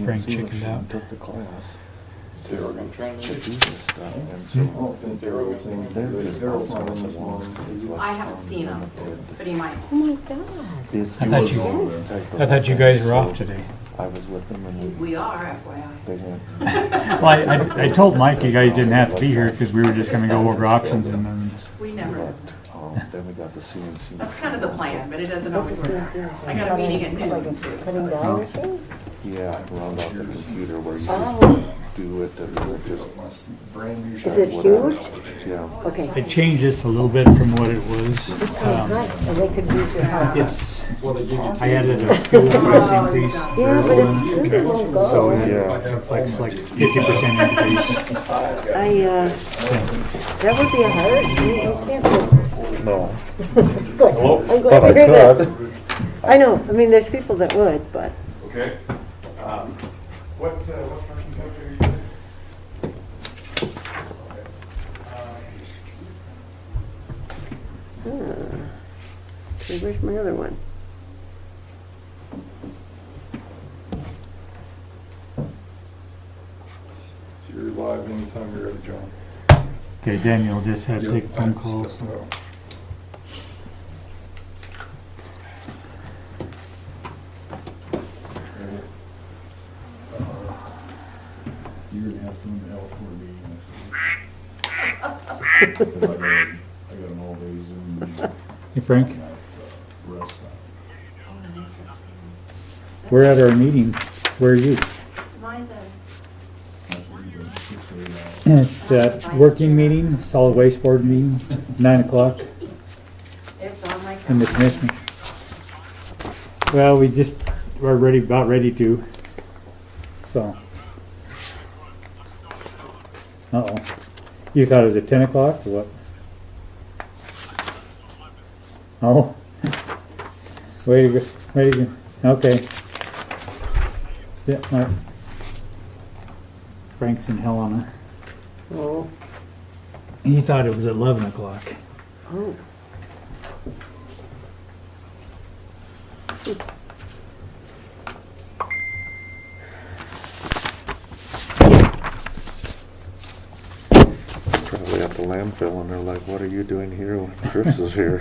Frank chickened out. Took the class. They were gonna try To to do make this stuff, and so I don't think Daryl's saying, Daryl's not in this one. I haven't seen him, but he might. Oh my God. I thought you guys were off today. I was with them and We are, FYI. they went. Well, I told Mike you guys didn't have to be here because we were just gonna go over options and then. We never know. Then we got the CNC. That's kind of the plan, but it doesn't always work out. I got a meeting at noon too. Cutting So down machine? Yeah, around off the computer where you Oh. just do it and it just. Brand new. Is it huge? Yeah. Okay. I changed this a little bit from what it was. It sounds nice, and they could use your help. It's, Well, they give you. I added a fuel price increase. Yeah, but it surely won't go. So it Yeah. reflects like 50% increase. That would be a hard, you can't just, No. good. I'm But glad I to hear that. could. I know, I mean, there's people that would, but. Okay. What parking code are you doing? Okay, where's my other one? So you're live anytime you're ready, John. Okay, Daniel just had to take a phone Yep, call. stepped out. You're gonna have to come to hell for a meeting next week. I got an all-day Zoom meeting. Hey Frank, and rest we're at our meeting. Where are you? Mind the, that's what you're doing, 6 to 8 hours. It's that working meeting, solid waste board meeting, 9 o'clock it's on my in the calendar. commission. Well, we're ready, about ready to, so. Uh-oh. You thought it was at 10 o'clock or what? Oh. Way to go, okay. Yeah, Mark. Frank's in Helena. Oh, He thought it was at 11 o'clock. oh. Probably at the landfill and they're like, what are you doing here when Chris is here?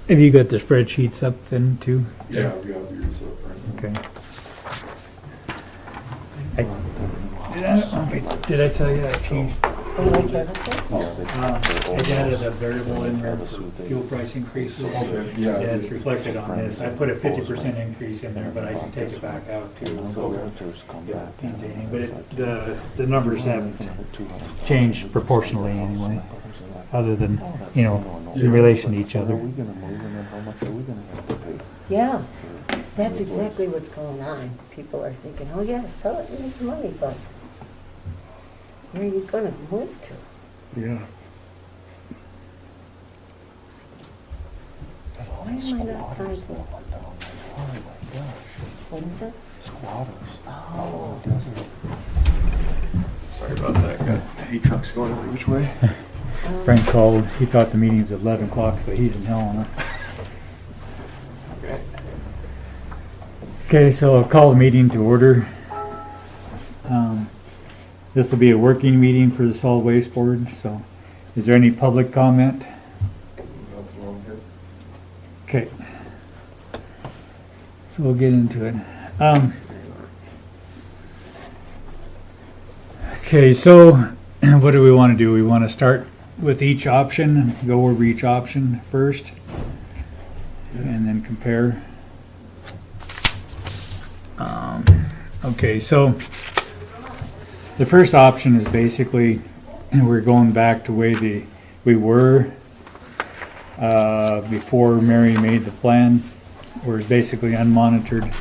Have you got the spreadsheets up then too? Yeah, we got yours up right now. Okay. Did I tell you I changed? Oh, like everything? I added a variable in there for fuel price increases. Okay, Yeah, yeah. it's reflected on this. I put a 50% increase in there, but I can take it back out too. So So renters come back. means anything, but the numbers haven't changed proportionally anyway, other than, you know, in relation to each Are other. we gonna move and then how much are we gonna have to pay? Yeah, that's exactly what's going on. People are thinking, oh yeah, sell it, make the money, but where are you gonna move to? Yeah. Why am I not finding? Oh my gosh, What is it? squatters. Oh. Sorry about that. Got hay trucks going every which way. Frank called, he thought the meeting was at 11 o'clock, so he's in Helena. Okay. Okay, so I'll call the meeting to order. This will be a working meeting for the solid waste board, so is there any public comment? That's wrong here. Okay. So we'll get into it. Okay, so what do we want to do? We want to start with each option, go over each option first, and then compare. Okay, so the first option is basically, and we're going back to way we were before Mary made the plan, where it's basically unmonitored.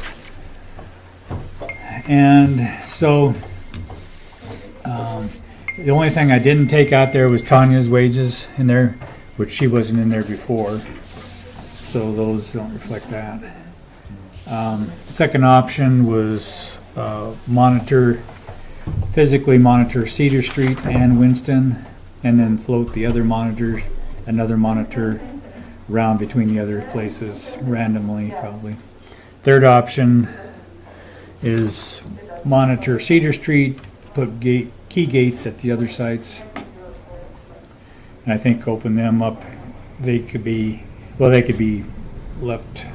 And so the only thing I didn't take out there was Tanya's wages in there, which she wasn't in there before. So those don't reflect that. Second option was physically monitor Cedar Street and Winston, and then float the other another monitor around between the other places randomly, probably. Third option is monitor Cedar Street, put key gates at the other sites, and I think open them up. They could be left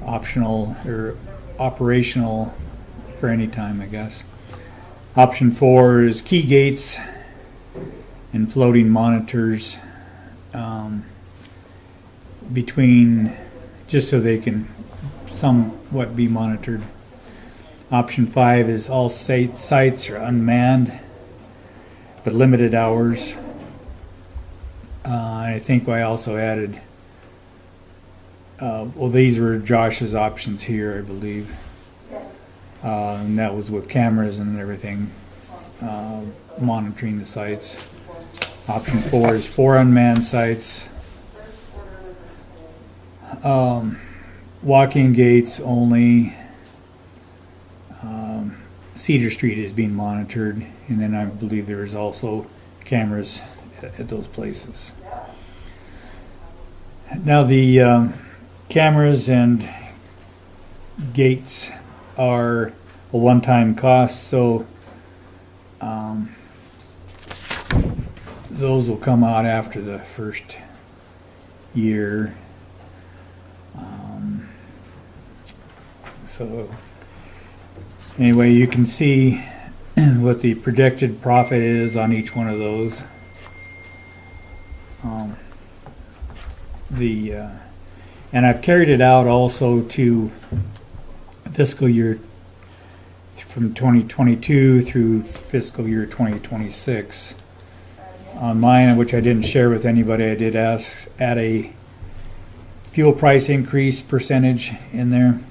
optional or operational for any time, I guess. Option 4 is key gates and floating monitors between, just so they can somewhat be monitored. Option 5 is all sites are unmanned, but limited hours. I think I also added, these were Josh's options here, I believe. And that was with cameras and everything, monitoring the sites. Option 4 is 4 unmanned sites. Walking gates only. Cedar Street is being monitored, and then I believe there is also cameras at those places. Now the cameras and gates are a one-time cost, so those will come out after the first year. So anyway, you can see what the projected profit is on each one of those. And I've carried it out also to fiscal year from 2022 through fiscal year 2026. On mine, which I didn't share with anybody, I did add a fuel price increase percentage in there,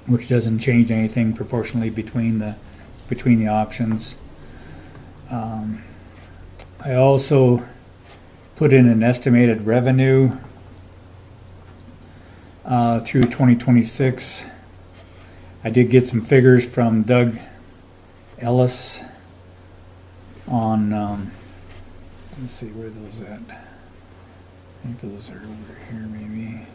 which doesn't change anything proportionally between the options. I also put in an estimated revenue through 2026. I did get some figures from Doug Ellis on, let's see where those at. I think those are over here maybe.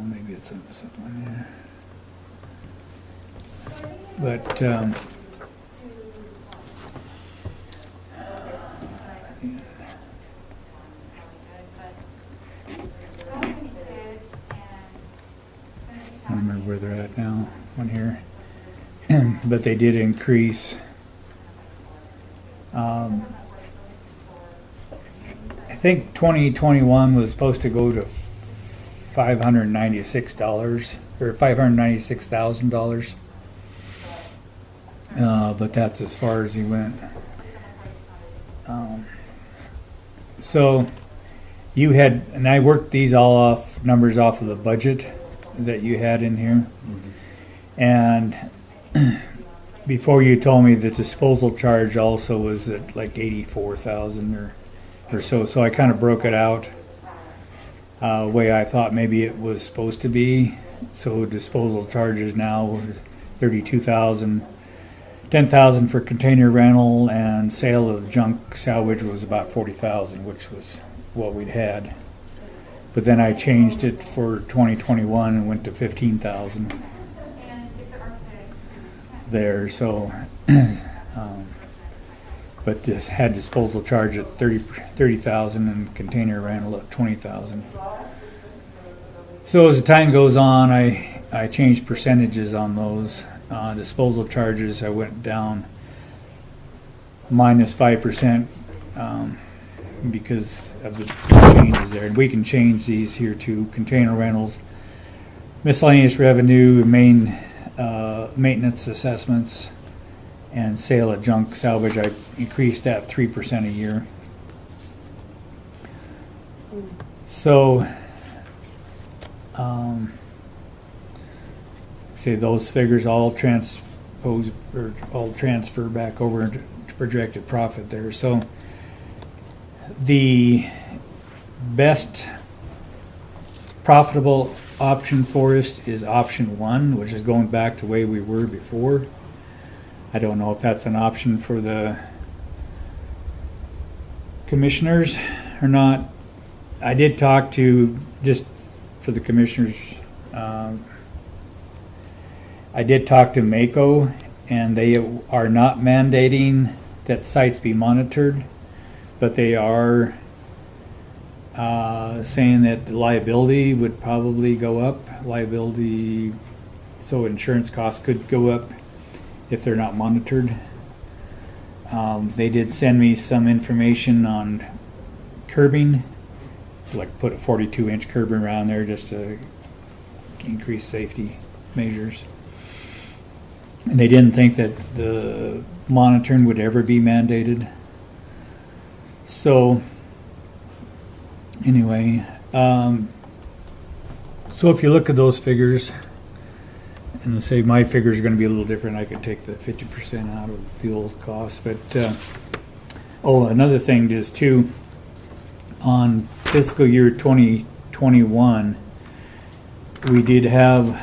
Maybe it's in this one here. But I don't remember where they're at now, one here. But they did increase. I think 2021 was supposed to go to $596 or $596,000. But that's as far as he went. So you had, and I worked these all numbers off of the budget that you had in here. And before you told me the disposal charge also was at like 84,000 or so. So I kind of broke it out way I thought maybe it was supposed to be. So disposal charges now 32,000, 10,000 for container rental, and sale of junk salvage was about 40,000, which was what we'd had. But then I changed it for 2021 and went to 15,000 there. So, but just had disposal charge at 30,000 and container rental at 20,000. So as the time goes on, I changed percentages on those. Disposal charges, I went down minus 5% because of the changes there. And we can change these here to container rentals, miscellaneous revenue, maintenance assessments, and sale of junk salvage. I increased that 3% a year. So say those figures all transpose or all transfer back over to projected profit there. So the best profitable option for us is option 1, which is going back to the way we were before. I don't know if that's an option for the commissioners or not. I did talk to, just for the commissioners, I did talk to Mako, and they are not mandating that sites be monitored, but they are saying that the liability would probably go up. Liability, so insurance costs could go up if they're not monitored. They did send me some information on curbing, like put a 42-inch curb around there just to increase safety measures. And they didn't think that the monitoring would ever be mandated. So anyway, so if you look at those figures, and let's say my figures are going to be a little different, I could take the 50% out of fuel costs. But another thing is too, on fiscal year 2021, we did have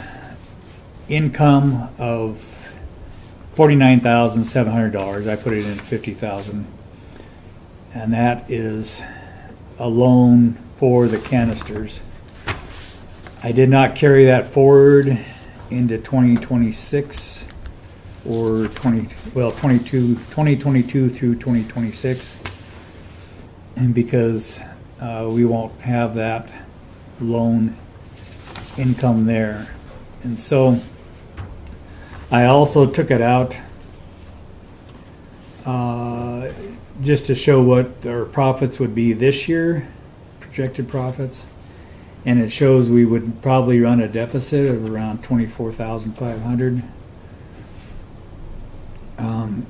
income of $49,700. I put it in $50,000, and that is a loan for the canisters. I did not carry that forward into 2026 or 2022 through 2026, and because we won't have that loan income there. And so I also took it out just to show what our profits would be this year, projected profits. And it shows we would probably run a deficit of around $24,500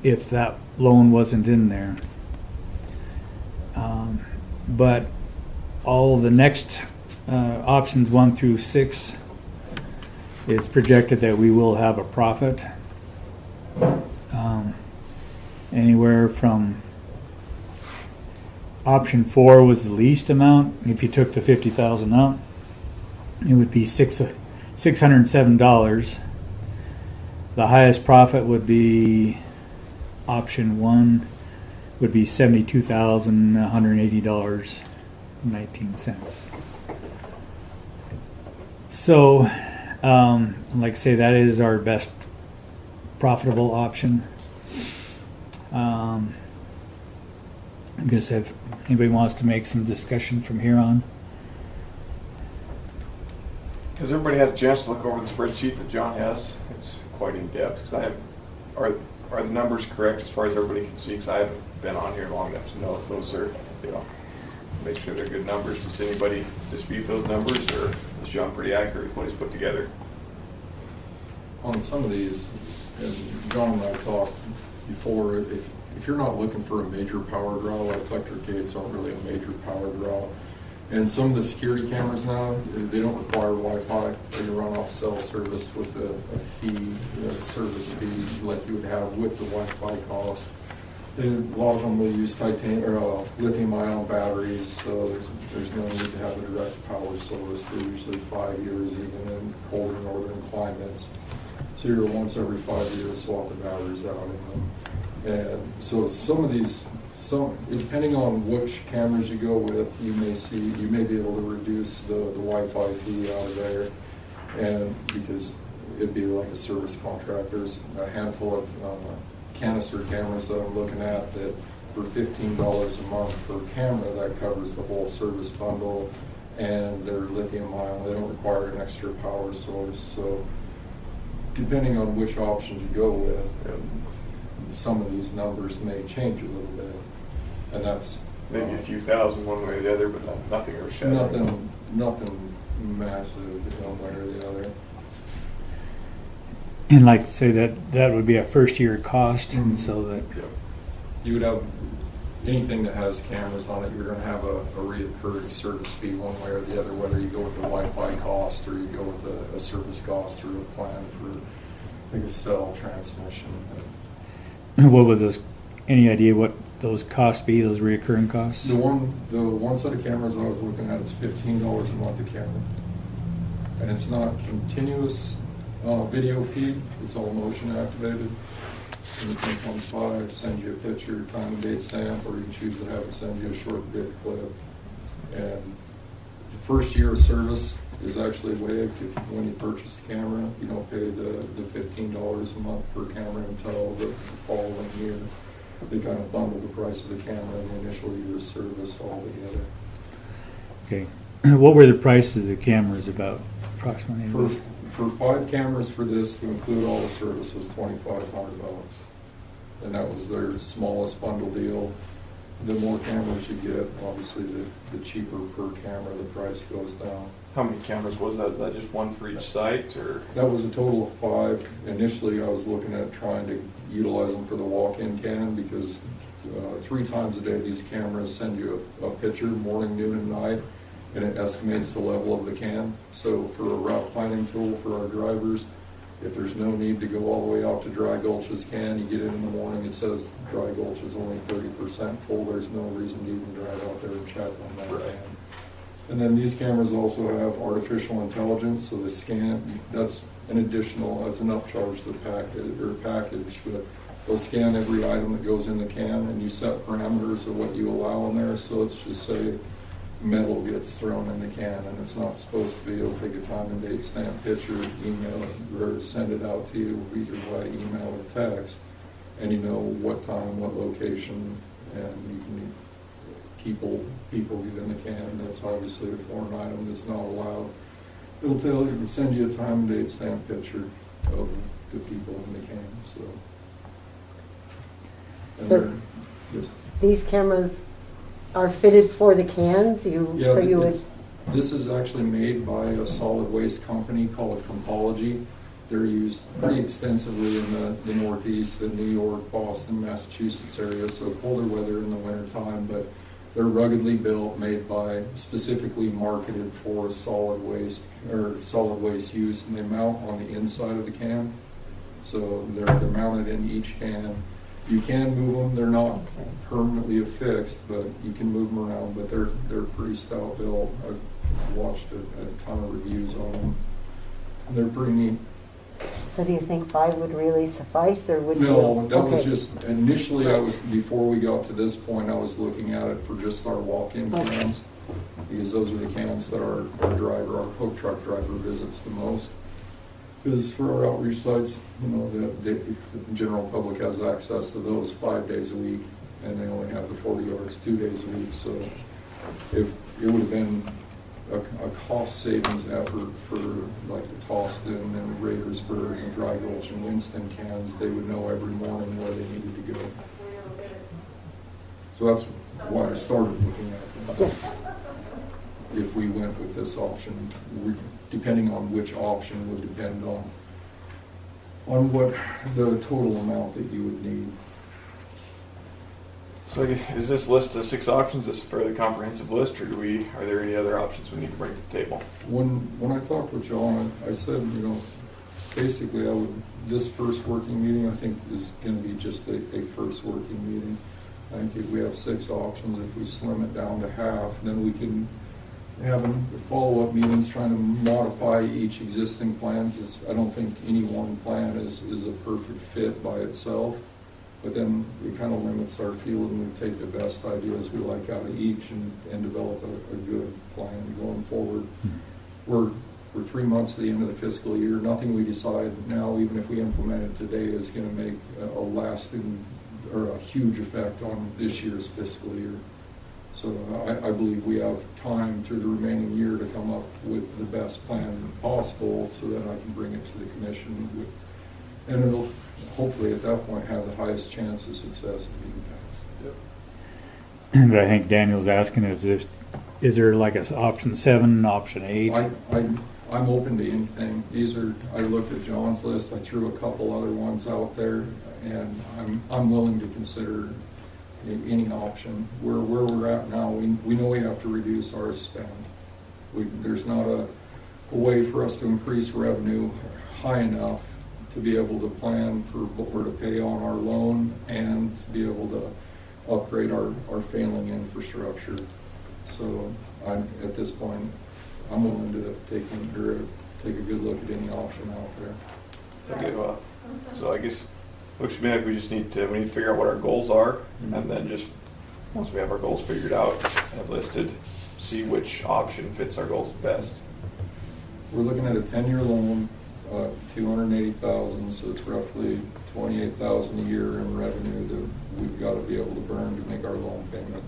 if that loan wasn't in there. But all the next options 1 through 6 is projected that we will have a profit. Anywhere from option 4 was the least amount. If you took the $50,000 out, it would be $607. The highest profit would be option 1, would be $72,180.19. So, like I say, that is our best profitable option. I guess if anybody wants to make some discussion from here on. Has everybody had a chance to look over the spreadsheet that John has? It's quite in depth, because I have, are the numbers correct as far as everybody can see? Because I haven't been on here long enough to know if those are, make sure they're good numbers. Does anybody dispute those numbers, or is John pretty accurate with what he's put together? On some of these, and John and I talked before, if you're not looking for a major power draw, like electric gates aren't really a major power draw. And some of the security cameras now, they don't require Wi-Fi. They run off cell service with a fee, a service fee, like you would have with the Wi-Fi cost. A lot of them will use lithium-ion batteries, so there's no need to have a direct power source. They're usually 5 years, even in colder northern climates. So you're once every 5 years swap the batteries out in them. And so some of these, depending on which cameras you go with, you may be able to reduce the Wi-Fi fee out of there, and because it'd be like a service contract. There's a handful of canister cameras that I'm looking at that for $15 a month per camera, that covers the whole service bundle, and they're lithium ion. They don't require an extra power source. So depending on which options you go with, some of these numbers may change a little bit, and that's Maybe a few thousand one way or the other, but nothing earth-shattering. nothing massive one way or the other. And like to say that would be a first year cost, and so that You would have anything that has cameras on it, you're going to have a reoccurring service fee one way or the other, whether you go with the Wi-Fi cost or you go with a service cost or a plan for like a cell transmission. what would those? Any idea what those costs be, those reoccurring costs? The one set of cameras I was looking at, it's $15 a month a camera. And it's not continuous video feed, it's all motion activated. Anything comes by, send you a picture, time and date stamp, or you can choose to have it send you a short vid clip. And the first year of service is actually waived when you purchase the camera. You don't pay the $15 a month per camera until the following year. They kind of bundle the price of the camera and the initial year of service all together. Okay. What were the prices of the cameras about approximately? For 5 cameras for this, to include all the service, was $2,500. And that was their smallest bundle deal. The more cameras you get, obviously the cheaper per camera the price goes down. How many cameras was that? Is that just one for each site, or? That was a total of 5. Initially, I was looking at trying to utilize them for the walk-in cam because 3 times a day these cameras send you a picture, morning, noon, and night, and it estimates the level of the can. So for a route planning tool for our drivers, if there's no need to go all the way out to Dry Gulch's can, you get in the morning, it says Dry Gulch is only 30% full. There's no reason to even drive out there and check on that can. And then these cameras also have artificial intelligence, so they scan, that's an additional, that's an upcharge to the package, but they'll scan every item that goes in the can, and you set parameters of what you allow in there. So let's just say metal gets thrown in the can, and it's not supposed to be. It'll take a time and date stamp picture, email it, or send it out to you either by email or text, and you know what time, what location, and you can people get in the can. That's obviously a foreign item that's not allowed. It'll tell you, send you a time and date stamp picture of the people in the can. So, and So yes. these cameras are fitted for the cans? This is actually made by a solid waste company called Compology. They're used pretty extensively in the Northeast, the New York, Boston, Massachusetts area, so colder weather in the wintertime, but they're ruggedly built, made by, specifically marketed for solid waste use, and they mount on the inside of the can. So they're mounted in each can. You can move them, they're not permanently affixed, but you can move them around, but they're pretty stout built. I've watched a ton of reviews on them. They're pretty neat. So do you think 5 would really suffice, or would you? No, that was Okay. just, initially before we got to this point, I was looking at it for just our walk-in cans, because those are the cans that our hook truck driver visits the most. Because for our outreach sites, the general public has access to those 5 days a week, and they only have the 40 yards 2 days a week. So if it would have been a cost savings effort for like the Toston and Radersburg and Dry Gulch and Winston cans, they would know every morning where they needed to go. So that's why I started looking at them. Yes. If we went with this option, depending on which option would depend on what the total amount that you would need. So is this list of 6 options, this a fairly comprehensive list, or are there any other options we need to bring to the table? When I talked with John, I said, basically this first working meeting, I think, is going to be just a first working meeting. I think if we have 6 options, if we slim it down to half, then we can have follow-up meetings trying to modify each existing plan, because I don't think any one plan is a perfect fit by itself. But then it kind of limits our field, and we take the best ideas we like out of each and develop a good plan going forward. We're 3 months to the end of the fiscal year. Nothing we decide now, even if we implement it today, is going to make a lasting or a huge effect on this year's fiscal year. So I believe we have time through the remaining year to come up with the best plan possible so that I can bring it to the commission. And it'll hopefully at that point have the highest chance of success of being passed. Yep. But I think Daniel's asking is there like an option 7, option 8? I'm open to anything. I looked at John's list, I threw a couple other ones out there, and I'm willing to consider any option. Where we're at now, we know we have to reduce our spend. There's not a way for us to increase revenue high enough to be able to plan for what we're to pay on our loan and to be able to upgrade our failing infrastructure. So at this point, I'm willing to take a good look at any option out there. Okay, well, so I guess, looks to me like we need to figure out what our goals are, and then just, once we have our goals figured out and listed, see which option fits our goals the best. We're looking at a 10-year loan, $280,000, so it's roughly $28,000 a year in revenue that we've got to be able to burn to make our loan payment.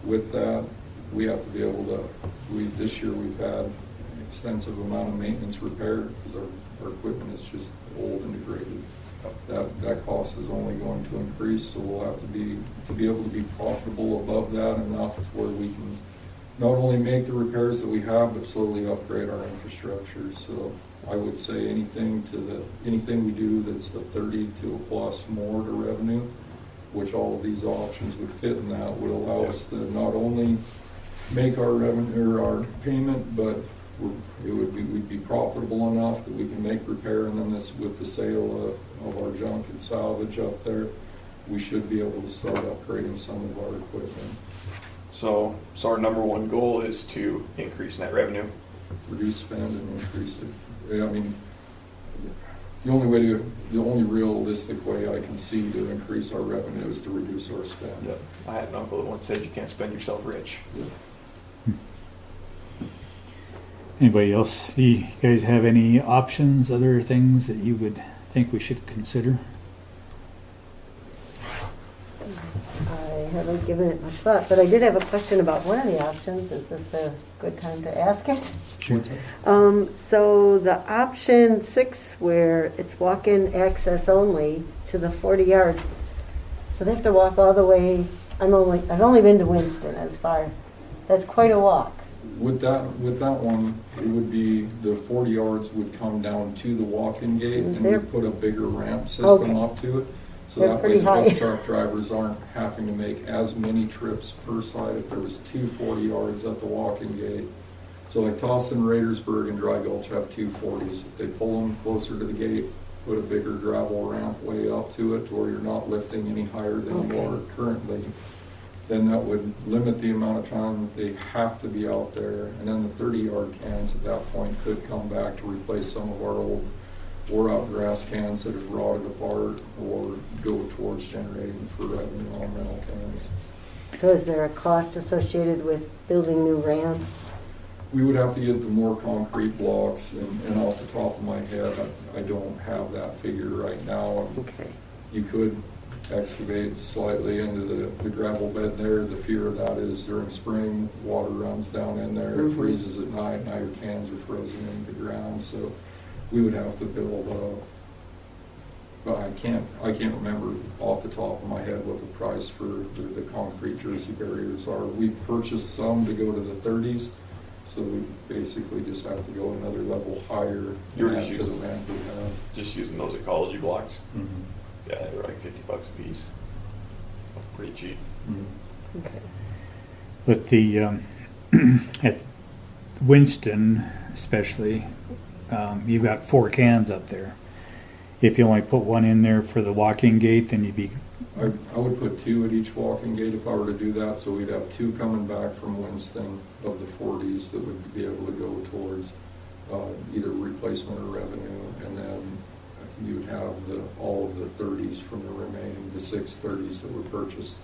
With that, we have to be able to, this year we've had an extensive amount of maintenance repair because our equipment is just old and degraded. That cost is only going to increase, so we'll have to be able to be profitable above that enough to where we can not only make the repairs that we have, but slowly upgrade our infrastructure. So I would say anything we do that's the 30 to a plus more to revenue, which all of these options would fit in that, would allow us to not only make our revenue or our payment, but we'd be profitable enough that we can make repair, and then with the sale of our junk and salvage up there, we should be able to start upgrading some of our equipment. So our number one goal is to increase net revenue. Reduce spend and increase it. I mean, the only realistic way I can see to increase our revenue is to reduce our spend. Yep. I had an uncle that once said you can't spend yourself rich. Yep. Anybody else? Do you guys have any options, other things that you would think we should consider? I haven't given it much thought, but I did have a question about one of the options. Is this a good time to ask it? Sure. So the option 6, where it's walk-in access only to the 40 yards, so they have to walk all the way. I've only been to Winston as far. That's quite a walk. With that one, it would be the 40 yards would come down to the walk-in gate, and we put a bigger ramp system up to it. So They're that way pretty high. the truck drivers aren't having to make as many trips per side if there was 2 40 yards at the walk-in gate. So like Tossin, Raidersburg, and Dry Gulch have 2 40s. If they pull them closer to the gate, put a bigger gravel ramp way up to it, or you're not lifting any higher than you are currently, then that would limit the amount of time that they have to be out there. And then the 30-yard cans at that point could come back to replace some of our old wore-out grass cans that have rotted apart, or go towards generating for revenue on rental cans. So is there a cost associated with building new ramps? We would have to get the more concrete blocks, and off the top of my head, I don't have that figure right now. Okay. You could excavate slightly into the gravel bed there. The fear of that is during spring, water runs down in there, it freezes at night, now your cans are frozen into the ground. So we would have to build but I can't remember off the top of my head what the price for the concrete jersey barriers are. We purchased some to go to the 30s, so we basically just have to go another level higher. You're just using those ecology blocks? Mm-hmm. Yeah, they were like $50 a piece. Pretty cheap. Mm-hmm. Okay. But the at Winston especially, you've got 4 cans up there. If you only put one in there for the walking gate, then you'd be... I would put 2 at each walking gate if I were to do that, so we'd have 2 coming back from Winston of the 40s that would be able to go towards either replacement or revenue, and then you would have all of the 30s from the remaining, the 6 30s that were purchased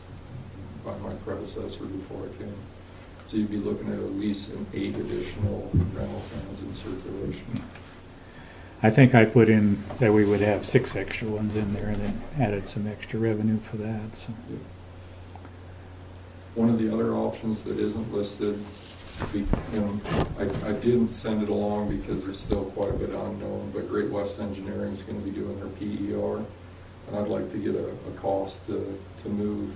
by my predecessor before I came. So you'd be looking at least 8 additional rental cans in circulation. I think I put in that we would have 6 extra ones in there, and then added some extra revenue for that. So. Yeah. One of the other options that isn't listed, I didn't send it along because there's still quite a bit unknown, but Great West Engineering is going to be doing their PER, and I'd like to get a cost to move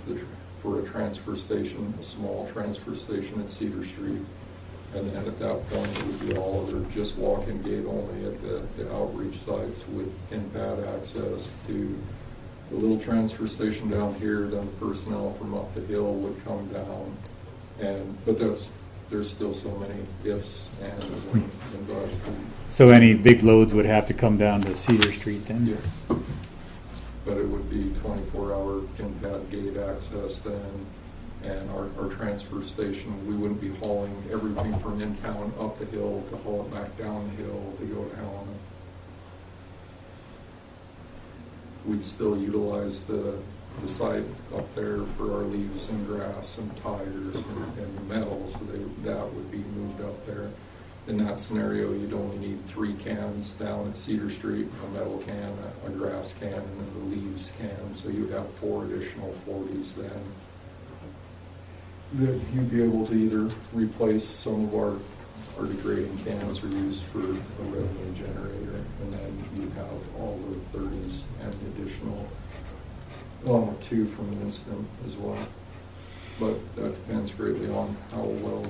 for a transfer station, a small transfer station at Cedar Street. And then at that point, it would be all or just walk-in gate only at the outreach sites with pin pad access to the little transfer station down here. Then the personnel from up the hill would come down, but there's still so many ifs, ands, and buts. So any big loads would have to come down to Cedar Street then? Yeah. But it would be 24-hour pin pad gate access then. And our transfer station, we wouldn't be hauling everything from in town up the hill to haul it back down the hill to go to Helena. We'd still utilize the site up there for our leaves and grass and tires and metal, so that would be moved up there. In that scenario, you'd only need 3 cans down at Cedar Street, a metal can, a grass can, and then the leaves can, so you'd have 4 additional 40s then. That you'd be able to either replace some of our degrading cans or use for a revenue generator, and then you'd have all the 30s and the additional 2 from an incident as well. But that depends greatly on how well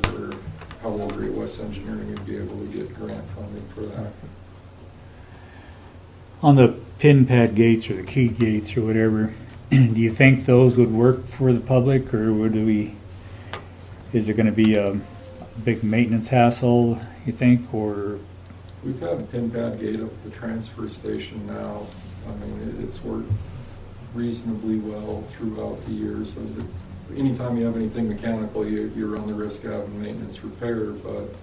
Great West Engineering would be able to get grant funding for that. On the pin pad gates or the key gates or whatever, do you think those would work for the public, or is it going to be a big maintenance hassle, you think, or? We've had a pin pad gate up at the transfer station now. I mean, it's worked reasonably well throughout the years. Anytime you have anything mechanical, you run the risk of having maintenance repair, but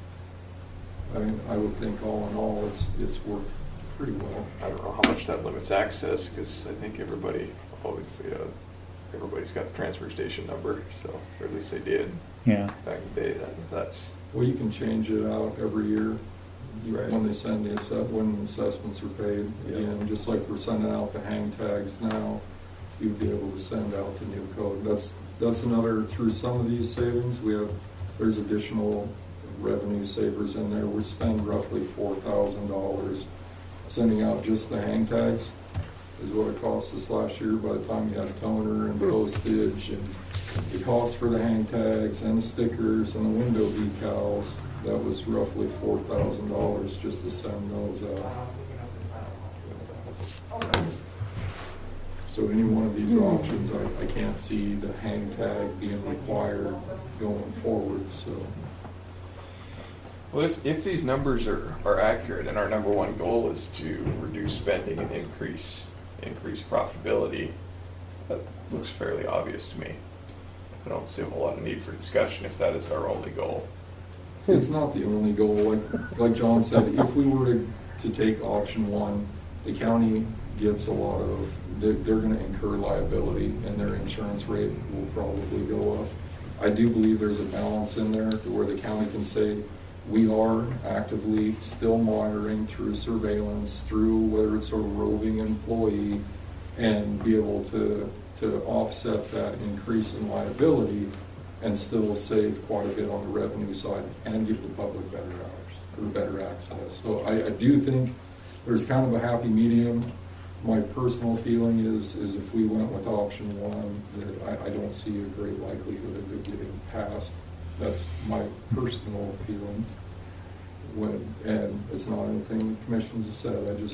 I mean, I would think all in all, it's worked pretty well. I don't know how much that limits access, because I think everybody's got the transfer station number, so, or at least they did. Yeah. Back in the day, that's. Well, you can change it out every year Right. when they send when assessments are paid. Yeah. Again, just like we're sending out the hang tags now, you'd be able to send out the new code. That's another, through some of these savings, there's additional revenue savers in there. We spend roughly $4,000 sending out just the hang tags is what it cost us last year. By the time you had toner and postage and the cost for the hang tags and the stickers and the window decals, that was roughly $4,000 just to send those out. So any one of these options, I can't see the hang tag being required going forward, so. Well, if these numbers are accurate, and our number one goal is to reduce spending and increase profitability, that looks fairly obvious to me. I don't see a whole lot of need for discussion if that is our only goal. It's not the only goal. Like John said, if we were to take option 1, the county gets a lot of, they're going to incur liability, and their insurance rate will probably go up. I do believe there's a balance in there to where the county can say, we are actively still monitoring through surveillance, through whether it's a roving employee, and be able to offset that increase in liability and still save quite a bit on the revenue side and give the public better hours or better access. So I do think there's kind of a happy medium. My personal feeling is if we went with option 1, that I don't see a great likelihood of it getting passed. That's my personal feeling. And it's not anything the commissions have said.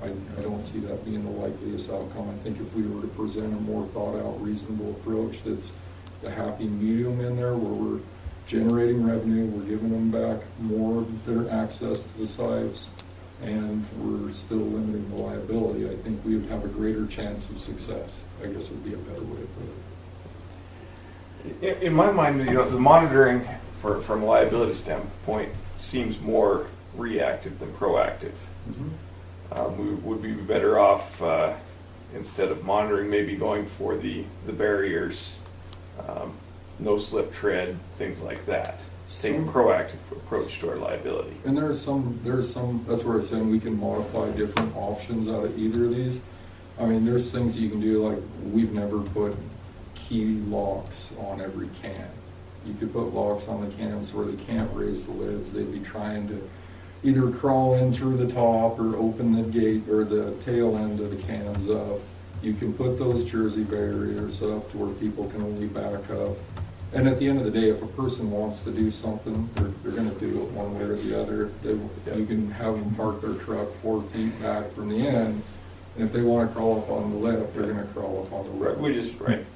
I don't see that being the likeliest outcome. I think if we were to present a more thought out, reasonable approach that's the happy medium in there, where we're generating revenue, we're giving them back more of their access to the sites, and we're still limiting the liability, I think we would have a greater chance of success. I guess would be a better way to put it. In my mind, the monitoring from a liability standpoint seems more reactive than proactive. Mm-hmm. Would we be better off, instead of monitoring, maybe going for the barriers, no slip tread, things like that? Taking a proactive approach to our liability. And there's some, that's where I'm saying we can modify different options out of either of these. I mean, there's things that you can do, like we've never put key locks on every can. You could put locks on the cans where they can't raise the lids. They'd be trying to either crawl in through the top or open the gate or the tail end of the cans up. You can put those Jersey barriers up to where people can only back up. And at the end of the day, if a person wants to do something, they're going to do it one way or the other. You can have them park their truck 4 feet back from the end, and if they want to crawl up on the lip, they're going to crawl up on the lip.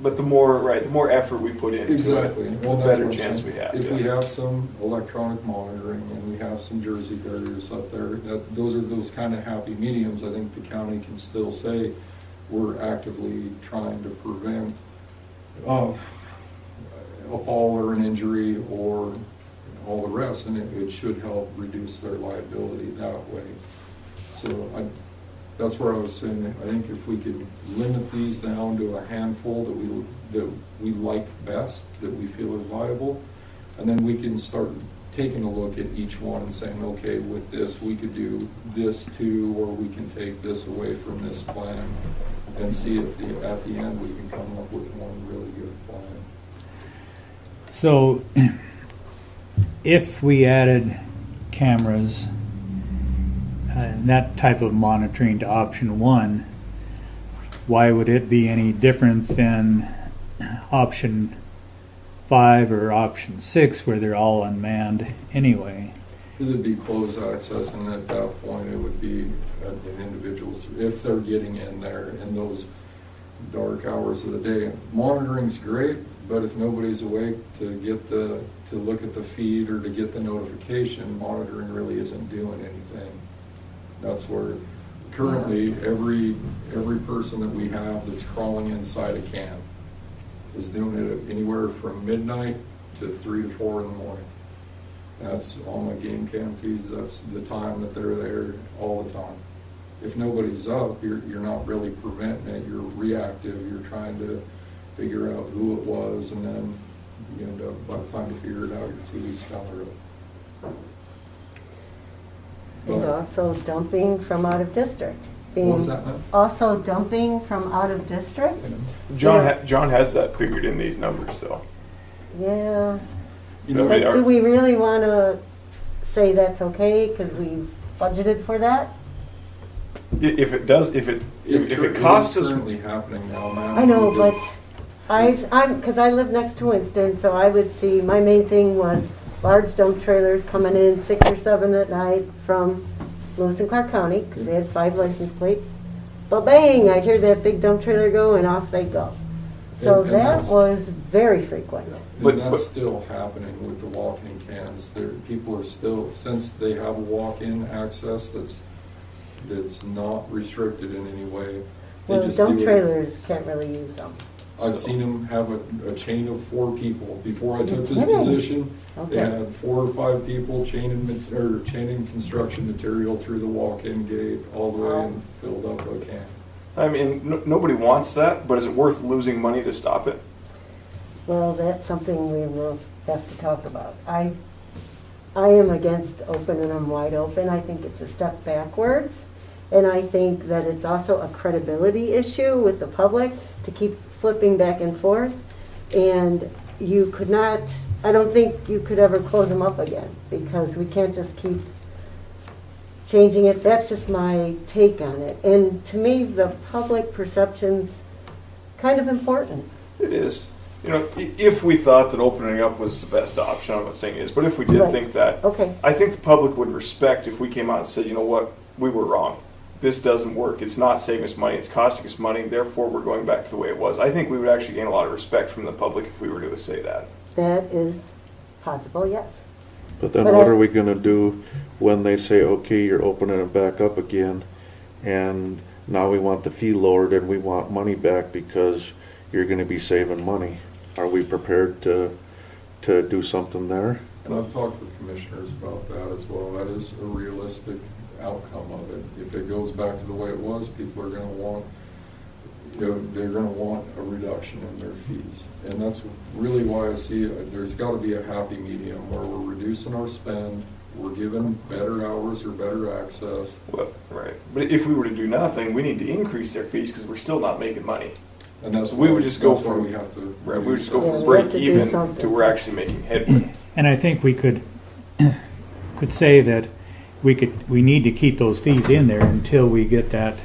But the more effort we put into exactly. it, Well, the better chance we have. If we have some electronic monitoring and we have some Jersey barriers up there, those are those kind of happy mediums. I think the county can still say we're actively trying to prevent a fall or an injury or all the rest, and it should help reduce their liability that way. So that's where I was saying, I think if we could limit these down to a handful that we like best, that we feel are viable, and then we can start taking a look at each one and saying, okay, with this, we could do this too, or we can take this away from this plan, and see if at the end we can come up with one really good plan. So, if we added cameras and that type of monitoring to option 1, why would it be any different than option 5 or option 6 where they're all unmanned anyway? Because it'd be closed access, and at that point it would be an individual's, if they're getting in there in those dark hours of the day. Monitoring's great, but if nobody's awake to look at the feed or to get the notification, monitoring really isn't doing anything. That's where currently every person that we have that's crawling inside a camp is doing it anywhere from midnight to 3 to 4 in the morning. That's on my game cam feeds. That's the time that they're there all the time. If nobody's up, you're not really preventing it. You're reactive. You're trying to figure out who it was, and then you end up, by the time you figure it out, you're 2 weeks down the road. And also dumping from out of district. What was that, ma'am? Also dumping from out of district? John has that figured in these numbers, so. Yeah. You know, But But do we really want to say that's okay because we budgeted for that? If it does, if it costs us, It's currently happening now, ma'am. I know, but because I live next to Winston, so I would see, my main thing was large dump trailers coming in 6 or 7 at night from Lewis and Clark County, because they had 5 license plates. But bang, I'd hear that big dump trailer go, and off they go. So And that that's- was very frequent. But- And that's but- still happening with the walk-in cans. People are still, since they have a walk-in access that's not restricted in any way. They Well, just dump do it. trailers can't really use them. I've seen them have a chain of 4 people. Before I You're took this kidding. position, they Okay. had 4 or 5 people chaining construction material through the walk-in gate all the way and filled up a can. I mean, nobody wants that, but is it worth losing money to stop it? Well, that's something we will have to talk about. I am against opening them wide open. I think it's a step backwards. And I think that it's also a credibility issue with the public to keep flipping back and forth. And you could not, I don't think you could ever close them up again because we can't just keep changing it. That's just my take on it. And to me, the public perception's kind of important. It is. You know, if we thought that opening up was the best option, I'm not saying it is, but if we did Right. think that, Okay. I think the public would respect if we came out and said, you know what, we were wrong. This doesn't work. It's not saving us money. It's costing us money. Therefore, we're going back to the way it was. I think we would actually gain a lot of respect from the public if we were to say that. That is possible, yes. But then But what I- are we gonna do when they say, okay, you're opening it back up again, and now we want the fee lowered and we want money back because you're gonna be saving money? Are we prepared to do something there? And I've talked with commissioners about that as well. That is a realistic outcome of it. If it goes back to the way it was, people are gonna want, they're gonna want a reduction in their fees. And that's really why I see there's gotta be a happy medium where we're reducing our spend, we're giving better hours or better access. Well, right. But if we were to do nothing, we need to increase their fees because we're still not making money. And that's So we why- would just go that's why from- we have to. Right, we would just go Yeah, from we break have to do even something. to we're actually making headway. And I think we could say that we need to keep those fees in there until we get that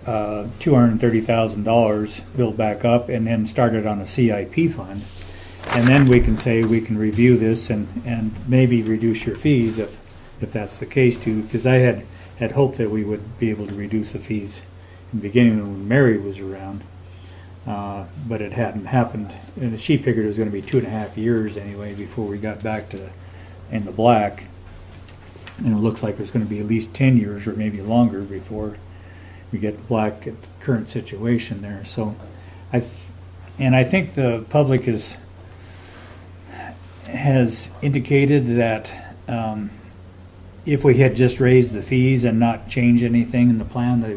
$230,000 built back up and then start it on a CIP fund. And then we can say we can review this and maybe reduce your fees if that's the case too. Because I had hoped that we would be able to reduce the fees in the beginning when Mary was around. But it hadn't happened. And she figured it was going to be 2.5 years anyway before we got back to in the black. And it looks like it's going to be at least 10 years or maybe longer before we get the black at the current situation there. So And I think the public has indicated that if we had just raised the fees and not changed anything in the plan, that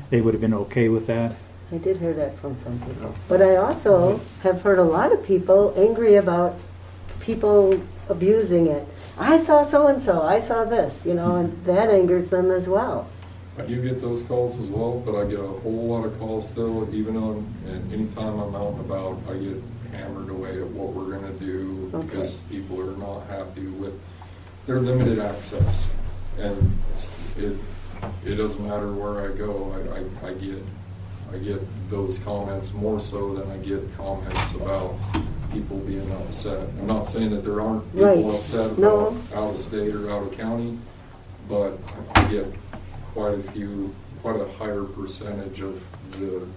they would have been okay with that. I did hear that from some people. But I also have heard a lot of people angry about people abusing it. I saw so-and-so, I saw this, and that angers them as well. I do get those calls as well, but I get a whole lot of calls still, even and anytime I'm out and about, I get hammered away at what we're gonna do because people are not happy with their limited access. And it doesn't matter where I go, I get those comments more so than I get comments about people being upset. I'm not saying that there aren't people upset about out of state or out of county, but I get quite a higher percentage of the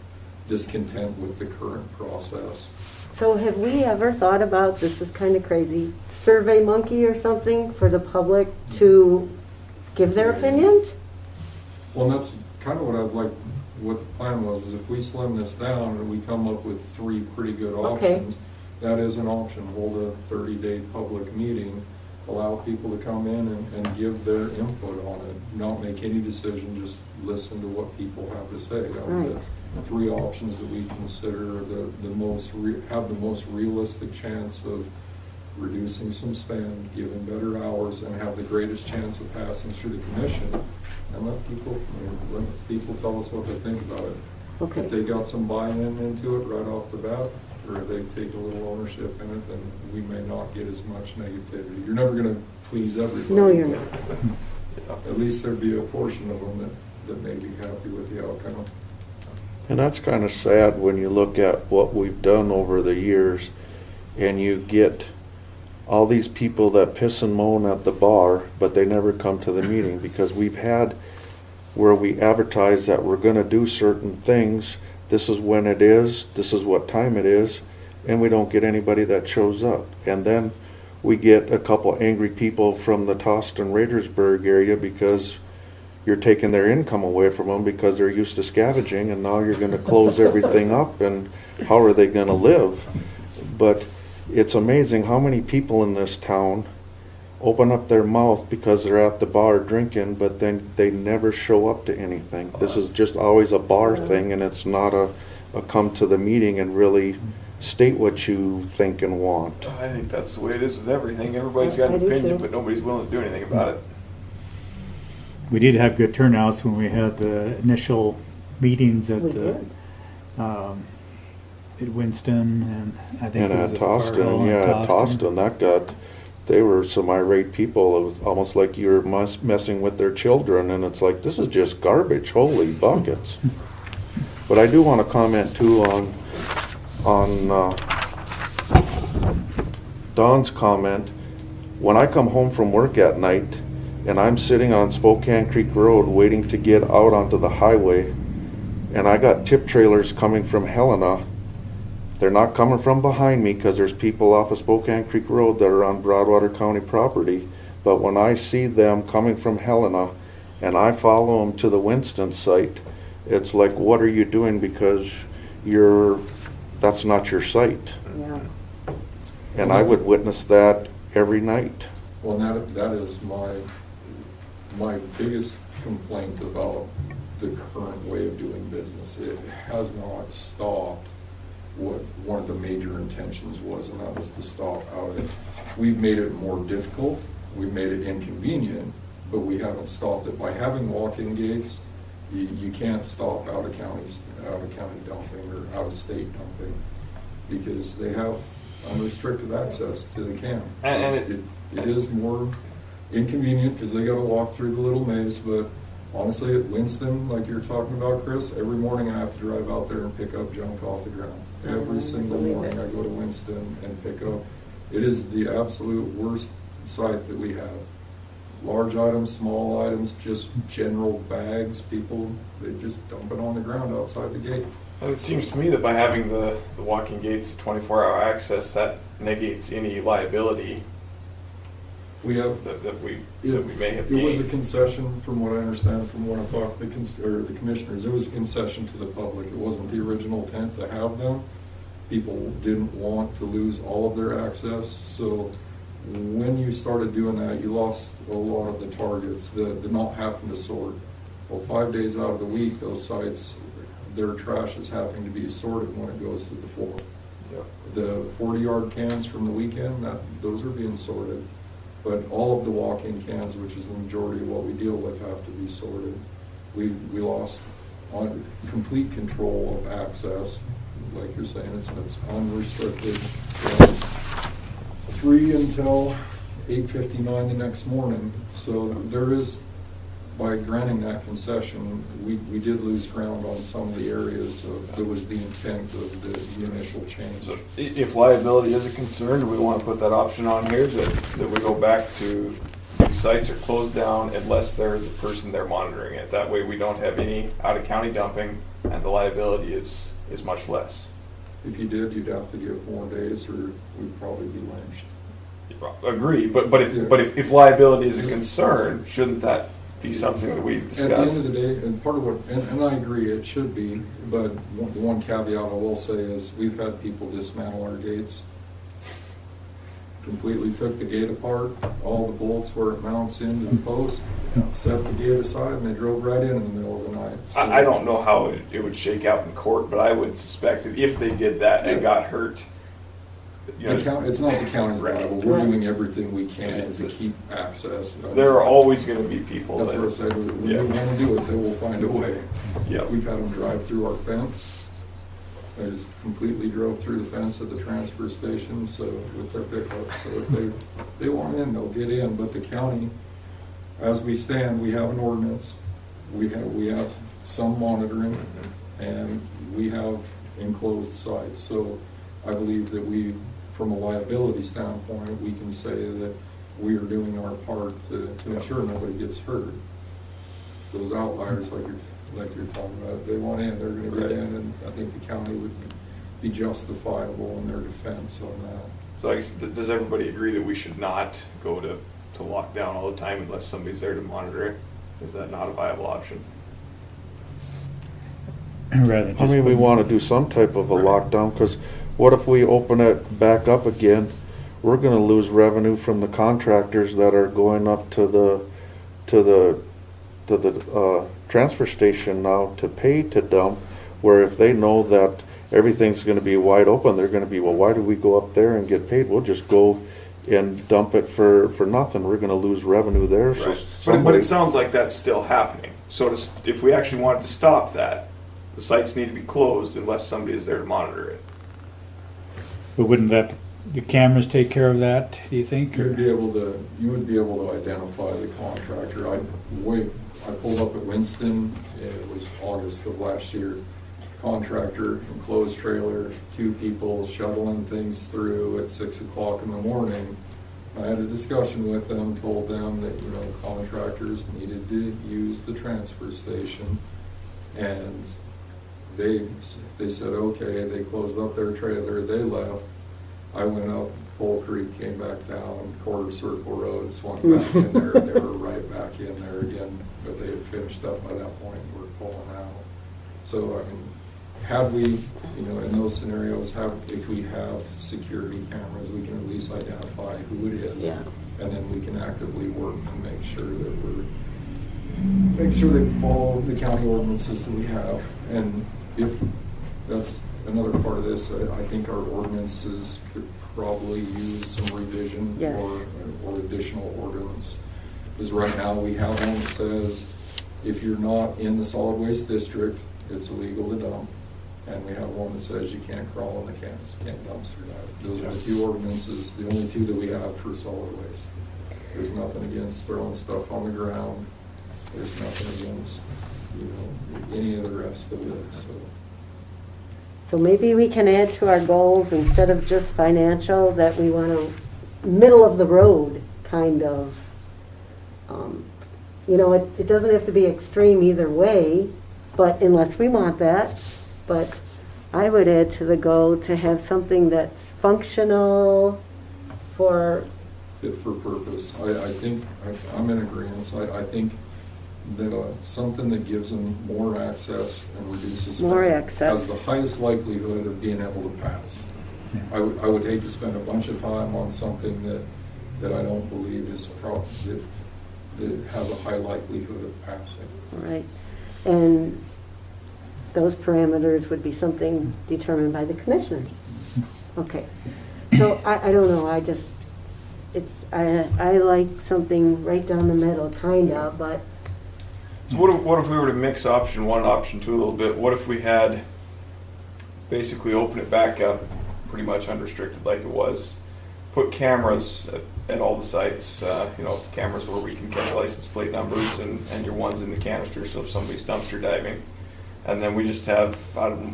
discontent with the current process. So have we ever thought about, this is kind of crazy, Survey Monkey or something for the public to give their opinions? Well, that's kind of what the plan was, is if we slim this down and we come up with 3 pretty good options, that is an option. Hold a 30-day public meeting, allow people to come in and give their input on it, not make any decision, just listen to what people have to say. The 3 options that we consider have the most realistic chance of reducing some spend, giving better hours, and have the greatest chance of passing through the commission, and let people tell us what they think about it. Okay. If they got some buy-in into it right off the bat, or they take a little ownership in it, then we may not get as much negativity. You're never going to please everybody. No, you're not. At least there'd be a portion of them that may be happy with the outcome. And that's kind of sad when you look at what we've done over the years and you get all these people that piss and moan at the bar, but they never come to the meeting, because we've had where we advertise that we're going to do certain things. This is when it is, this is what time it is, and we don't get anybody that shows up. And then we get a couple angry people from the Toston Raidersburg area because you're taking their income away from them because they're used to scavenging, and now you're going to close everything up, and how are they going to live? But it's amazing how many people in this town open up their mouth because they're at the bar drinking, but then they never show up to anything. This is just always a bar thing, and it's not a come to the meeting and really state what you think and want. I think that's the way it is with everything. Everybody's got an opinion, but nobody's willing to do anything about it. We did have good turnouts when we had the initial meetings at at Winston, and I think And it was at at Fargo Toston, and yeah, Toston, they were some irate people. It was almost like you were messing with their children, and it's like, this is just garbage, holy buckets. But I do want to comment too on Don's comment. When I come home from work at night and I'm sitting on Spokane Creek Road waiting to get out onto the highway, and I got tip trailers coming from Helena. They're not coming from behind me because there's people off of Spokane Creek Road that are on Broadwater County property. But when I see them coming from Helena and I follow them to the Winston site, it's like, what are you doing? Because that's not your site. Yeah. And I would witness that every night. Well, that is my biggest complaint about the current way of doing business. It has not stopped what one of the major intentions was, and that was to stop out of it. We've made it more difficult, we've made it inconvenient, but we haven't stopped it. By having walk-in gates, you can't stop out of county dumping or out of state dumping, because they have unrestricted access to the camp. And it is more inconvenient because they got to walk through the little maze, but honestly, at Winston, like you're talking about, Chris, every morning I have to drive out there and pick up junk off the ground. Every single morning I go to Winston and pick up. It is the absolute worst site that we have. Large items, small items, just general bags. People, they just dump it on the ground outside the gate. And it seems to me that by having the walking gates, 24-hour access, that negates any liability We have that we may have It was a gained. concession, from what I understand, from when I talked to the commissioners. It was a concession to the public. It wasn't the original intent to have them, people didn't want to lose all of their access. So when you started doing that, you lost a lot of the targets, the not having to sort. Well, 5 days out of the week, those sites, their trash is having to be sorted when it goes to the floor. Yep. The 40-yard cans from the weekend, those are being sorted. But all of the walk-in cans, which is the majority of what we deal with, have to be sorted. We lost on complete control of access. Like you're saying, it's unrestricted from 3 until 8:59 the next morning. So there is, by granting that concession, we did lose ground on some of the areas that was the intent of the initial change. So if liability is a concern, do we want to put that option on here that we go back to these sites are closed down unless there is a person there monitoring it? That way we don't have any out-of-county dumping and the liability is much less. If you did, you'd have to give more days or we'd probably be lynched. Agree, but if liability is a concern, shouldn't that be something that we discuss? At the end of the day, and part of what, and I agree, it should be, but the one caveat I will say is we've had people dismantle our gates. Completely took the gate apart, all the bolts where it mounts into the post, set the gate aside, and they drove right in the middle of the night. So, I don't know how it would shake out in court, but I would suspect that if they did that and got hurt, it's not the county's Right. liable. We're doing everything we can to keep access. there are always going to be people That's that. what I said. When Yeah. we want to do it, they will find a way. Yeah. We've had them drive through our fence. They just completely drove through the fence at the transfer station, so with their pickup. So if they want in, they'll get in. But the county, as we stand, we have an ordinance. We have some monitoring, and we have enclosed sites. So I believe that we, from a liability standpoint, we can say that we are doing our part to ensure nobody gets hurt. Those outliers, like you're talking about, if they want in, they're going to get in, and I think the county would be justifiable in their defense on that. So I guess, does everybody agree that we should not go to lockdown all the time unless somebody's there to monitor it? Is that not a viable option? Rather I just mean, we put- want to do some type of a lockdown, because what if we open it back up again? We're gonna lose revenue from the contractors that are going up to the transfer station now to pay to dump, where if they know that everything's gonna be wide open, they're gonna be, well, why do we go up there and get paid? We'll just go and dump it for nothing. We're gonna lose revenue there, so Right. But somebody. it sounds like that's still happening. So if we actually wanted to stop that, the sites need to be closed unless somebody is there to monitor it. But wouldn't the cameras take care of that, do you think? You or- would be able to identify the contractor. I pulled up at Winston, it was August of last year. Contractor, enclosed trailer, 2 people shuttling things through at 6 o'clock in the morning. I had a discussion with them, told them that, contractors needed to use the transfer station. And they said, okay, they closed up their trailer, they left. I went up Pole Creek, came back down, Quarter Circle Road, swung back in there, they were right back in there again, but they had finished up by that point, and were pulling out. So, I mean, had we, in those scenarios, if we have security cameras, we can at least identify who it is. Yeah. And then we can actively work to make sure they follow the county ordinances that we have. And if that's another part of this, I think our ordinances could probably use some revision. Yes. or additional ordinance. Because right now we have one that says if you're not in the solid waste district, it's illegal to dump. And we have one that says you can't crawl in the cans, can't dumpster dive. Those are the 2 ordinances, the only 2 that we have for solid waste. There's nothing against throwing stuff on the ground. There's nothing against, any of the rest of it, so. So maybe we can add to our goals, instead of just financial, that we want to, middle of the road, kind of. It doesn't have to be extreme either way, but unless we want that. But I would add to the goal to have something that's functional for, Fit for purpose. I think, I'm in agreement. I think something that gives them more access and reduces More spending access. has the highest likelihood of being able to pass. Yeah. I would hate to spend a bunch of time on something that I don't believe is that has a high likelihood of passing. Right. And those parameters would be something determined by the commissioners. Okay. So I don't know, I like something right down the middle, kinda, but So what if we were to mix option one and option two a little bit? What if we had basically open it back up, pretty much unrestricted like it was, put cameras at all the sites, cameras where we can catch license plate numbers and your ones in the canister, so if somebody's dumpster diving. And then we just have, I don't know,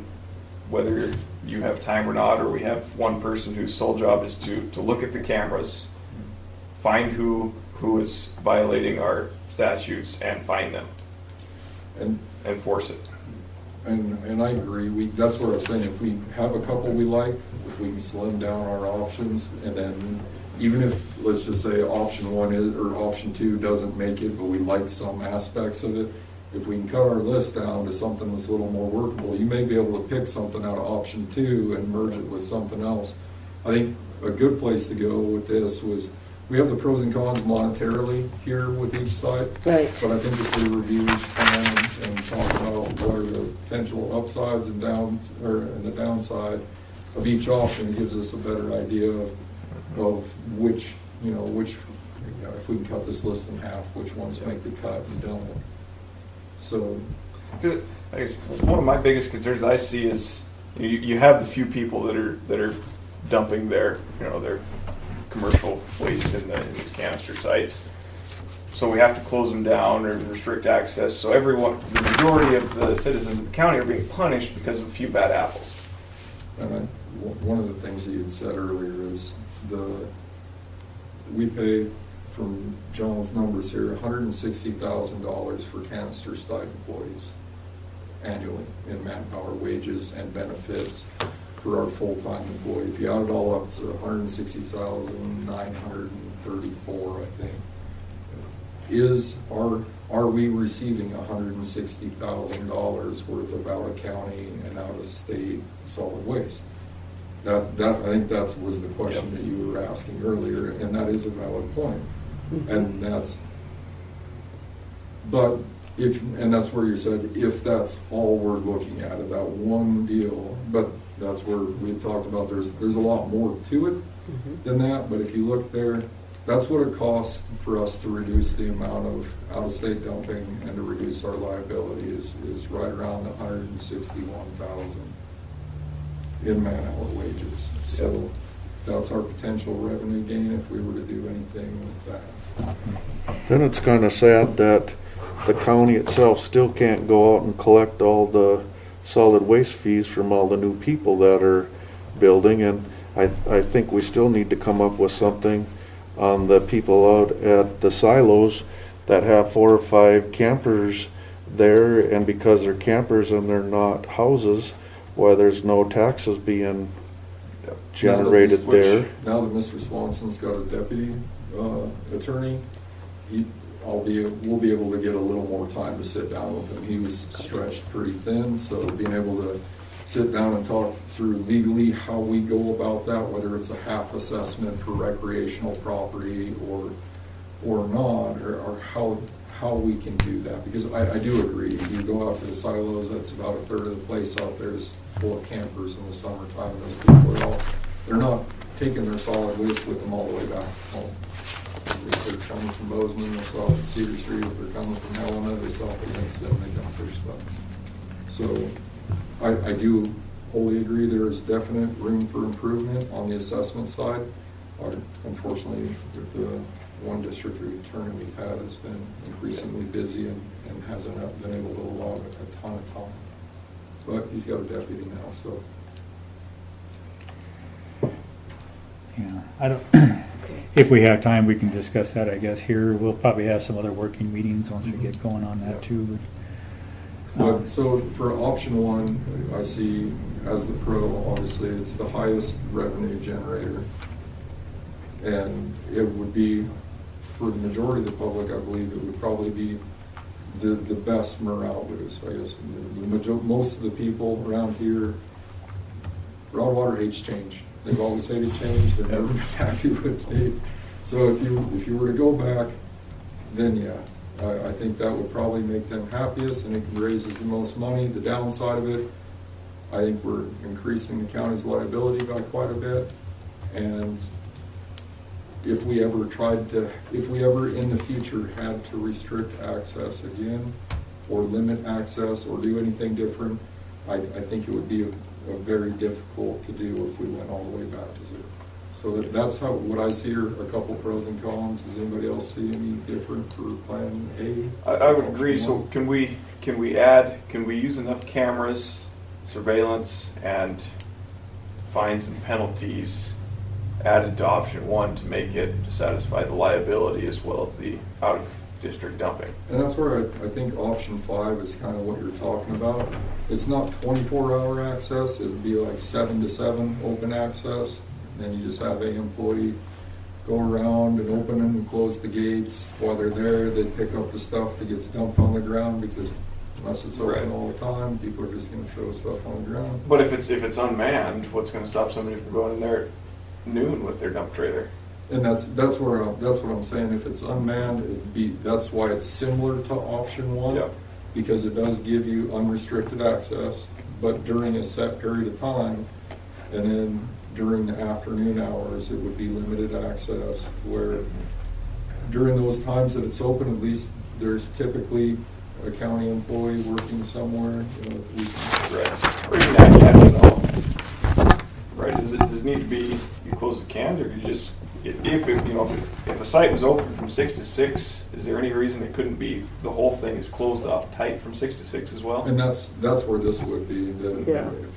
whether you have time or not, or we have one person whose sole job is to look at the cameras, find who is violating our statutes and fine them. And Enforce it. And I agree. That's what I was saying. If we have a couple we like, if we can slim down our options, and then even if, let's just say, option one is or option two doesn't make it, but we like some aspects of it, if we can cut our list down to something that's a little more workable, you may be able to pick something out of option two and merge it with something else. I think a good place to go with this was, we have the pros and cons monetarily here with each site. Right. But I think if we review each plan and talk about what are the potential upsides and and the downside of each option, it gives us a better idea of which, if we can cut this list in half, which ones make the cut and don't. So, I guess one of my biggest concerns I see is you have the few people that are dumping their commercial waste in these canister sites. So we have to close them down or restrict access. So the majority of the citizens of the county are being punished because of a few bad apples. and one of the things that you had said earlier is we pay, from John's numbers here, $160,000 for canister site employees annually in manpower, wages, and benefits for our full-time employee. If you add it all up, it's $160,934, I think. Are we receiving $160,000 worth of out-of-county and out-of-state solid waste? I think that was the question that you were asking earlier, and that is a valid point. And that's where you said, if that's all we're looking at that one deal, but that's where we talked about there's a lot more to it than that. But if you look there, that's what it costs for us to reduce the amount of out-of-state dumping and to reduce our liability is right around $161,000 in man-hour wages. So that's our potential revenue gain if we were to do anything with that. Then it's kind of sad that the county itself still can't go out and collect all the solid waste fees from all the new people that are building, and I think we still need to come up with something on the people out at the silos that have 4 or 5 campers there, and because they're campers and they're not houses, why there's no taxes being generated there. Now that Mr. Swanson's got a deputy attorney, we'll be able to get a little more time to sit down with him. He was stretched pretty thin, so being able to sit down and talk through legally how we go about that, whether it's a half assessment for recreational property or not, or how we can do that. Because I do agree, you go out to the silos, that's about a third of the place out there is full of campers in the summertime, and those people they're not taking their solid waste with them all the way back home. If they're coming from Bozeman, they stop at Cedar Street. If they're coming from Helena, they stop at Winston, they dump their stuff. So I do wholly agree there is definite room for improvement on the assessment side. Unfortunately, with the one district attorney we've had, has been increasingly busy and hasn't been able to allot a ton of time. But he's got a deputy now, so. Yeah, I don't, if we have time, we can discuss that, I guess, here. We'll probably have some other working meetings once we get going on that too. But so for option one, I see as the pro, obviously it's the highest revenue generator. And it would be, for the majority of the public, I believe it would probably be the best morale boost, I guess. Most of the people around here, Broadwater hates change. They've always hated change. They've never been happy with change. So if you were to go back, then yeah, I think that would probably make them happiest, and it raises the most money. The downside of it, I think we're increasing the county's liability by quite a bit, and if we ever in the future had to restrict access again, or limit access, or do anything different, I think it would be a very difficult to do if we went all the way back to zero. So that's how, what I see are a couple pros and cons. Does anybody else see any different for Plan A? I would agree. So can we use enough cameras, surveillance, and fines and penalties added to option 1 to make it to satisfy the liability as well as the out-of-district dumping? And that's where I think option 5 is kind of what you're talking about. It's not 24-hour access. It would be like 7 to 7 open access. Then you just have an employee go around and open and close the gates. While they're there, they pick up the stuff that gets dumped on the ground, because unless it's open all the time, people are just going to throw stuff on the ground. But if it's unmanned, what's going to stop somebody from going in there at noon with their dump trailer? And that's what I'm saying. If it's unmanned, that's why it's similar to option 1, Yep. because it does give you unrestricted access, but during a set period of time, and then during the afternoon hours, it would be limited access, where during those times that it's open, at least there's typically a county employee working somewhere. Right. Or even I don't know. Right. Does it need to be you close the cans, or do you just if a site was open from 6 to 6, is there any reason it couldn't be the whole thing is closed off tight from 6 to 6 as well? And that's where this would be.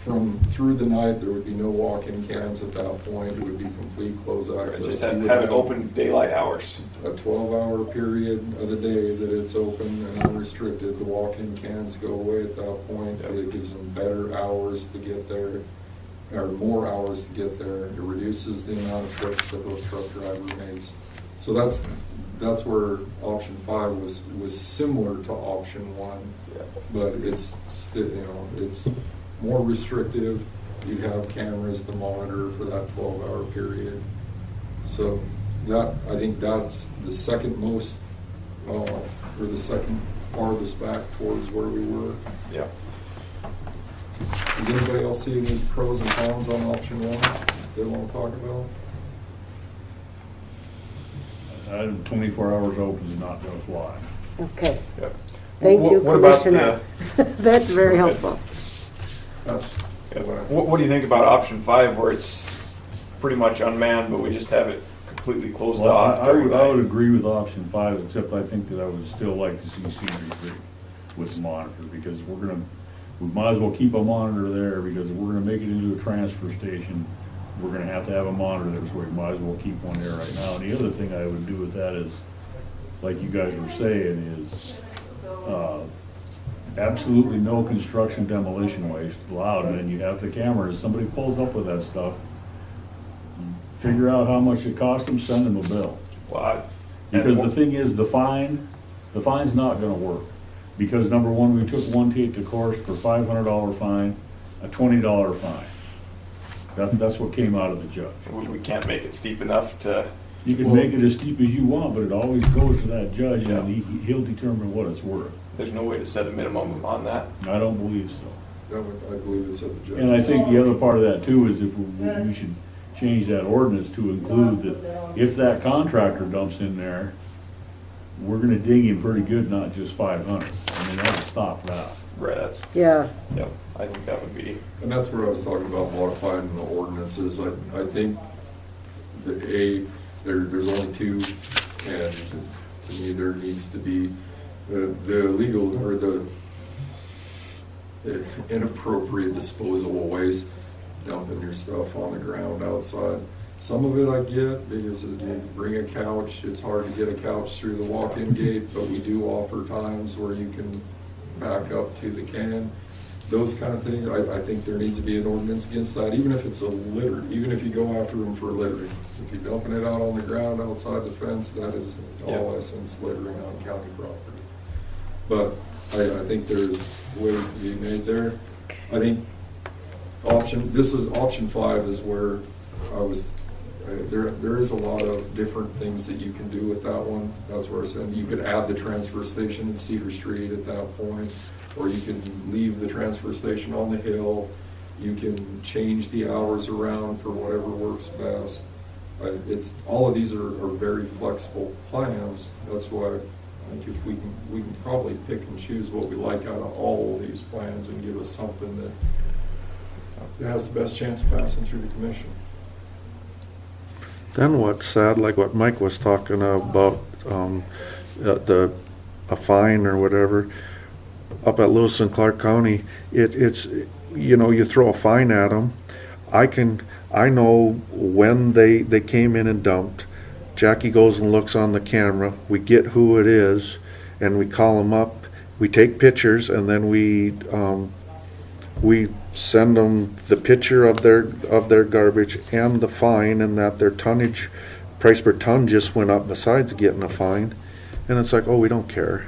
From through the night, there would be no walk-in cans at that point. It would be complete closed access. Right, just have it open daylight hours. A 12-hour period of the day that it's open and unrestricted. The walk-in cans go away at that point. Yep. It gives them better hours to get there, or more hours to get there. It reduces the amount of trips that the truck driver makes. So that's where option 5 was similar to option 1, but it's it's more restrictive. You'd have cameras to monitor for that 12-hour period. So I think that's the second most, or the second farthest back towards where we were. Yeah. Does anybody else see any pros and cons on option 1 they want to talk about? 24 hours open is not going to fly. Okay. Yep. Thank you, What about Commissioner. That's very helpful. What do you think about option 5, where it's pretty much unmanned, but we just have it completely closed off? I would agree with option 5, except I think that I would still like to see scenery with the monitor, because we might as well keep a monitor there, because if we're going to make it into a transfer station, we're going to have a monitor there, so we might as well keep one there right now. And the other thing I would do with that is, like you guys were saying, is absolutely no construction demolition waste allowed. And then you have the cameras, somebody pulls up with that stuff, figure out how much it cost them, send them a bill. Because the thing is, the fine's not going to work. Because number one, we took one take to court for $500 fine, a $20 fine. That's what came out of the judge. We can't make it steep enough to... You can make it as steep as you want, but it always goes to that judge, and he'll determine what it's worth. There's no way to set a minimum on that? I don't believe so. I believe it's at the judge. And I think the other part of that too is if we should change that ordinance to include that if that contractor dumps in there, we're gonna ding him pretty good, not just 500. I mean, that'll stop that. Right, Yeah. Yep, I think that would be... And that's where I was talking about modifying the ordinances. I think that there's only 2, and to me there needs to be the illegal or the inappropriate disposal of waste, dumping your stuff on the ground outside. Some of it I get, because you bring a couch, it's hard to get a couch through the walk-in gate, but we do offer times where you can back up to the can. Those kind of things, I think there needs to be an ordinance against that, even if it's a litter, even if you go after them for littering. If you're dumping it out on the ground outside the fence, that is all essence littering on county property. But I think there's ways to be made there. I think option 5 is where I was, there is a lot of different things that you can do with that one. That's where I said you could add the transfer station in Cedar Street at that point, or you can leave the transfer station on the hill. You can change the hours around for whatever works best. All of these are very flexible plans. That's why I think if we can probably pick and choose what we like out of all of these plans and give us something that has the best chance of passing through the commission. Then what's sad, like what Mike was talking about, a fine or whatever, up at Lewis and Clark County, it's, you know, you throw a fine at them. I know when they came in and dumped. Jackie goes and looks on the camera. We get who it is, and we call them up. We take pictures, and then we send them the picture of their garbage and the fine, and that their tonnage, price per ton just went up besides getting a fine. And it's like, oh, we don't care.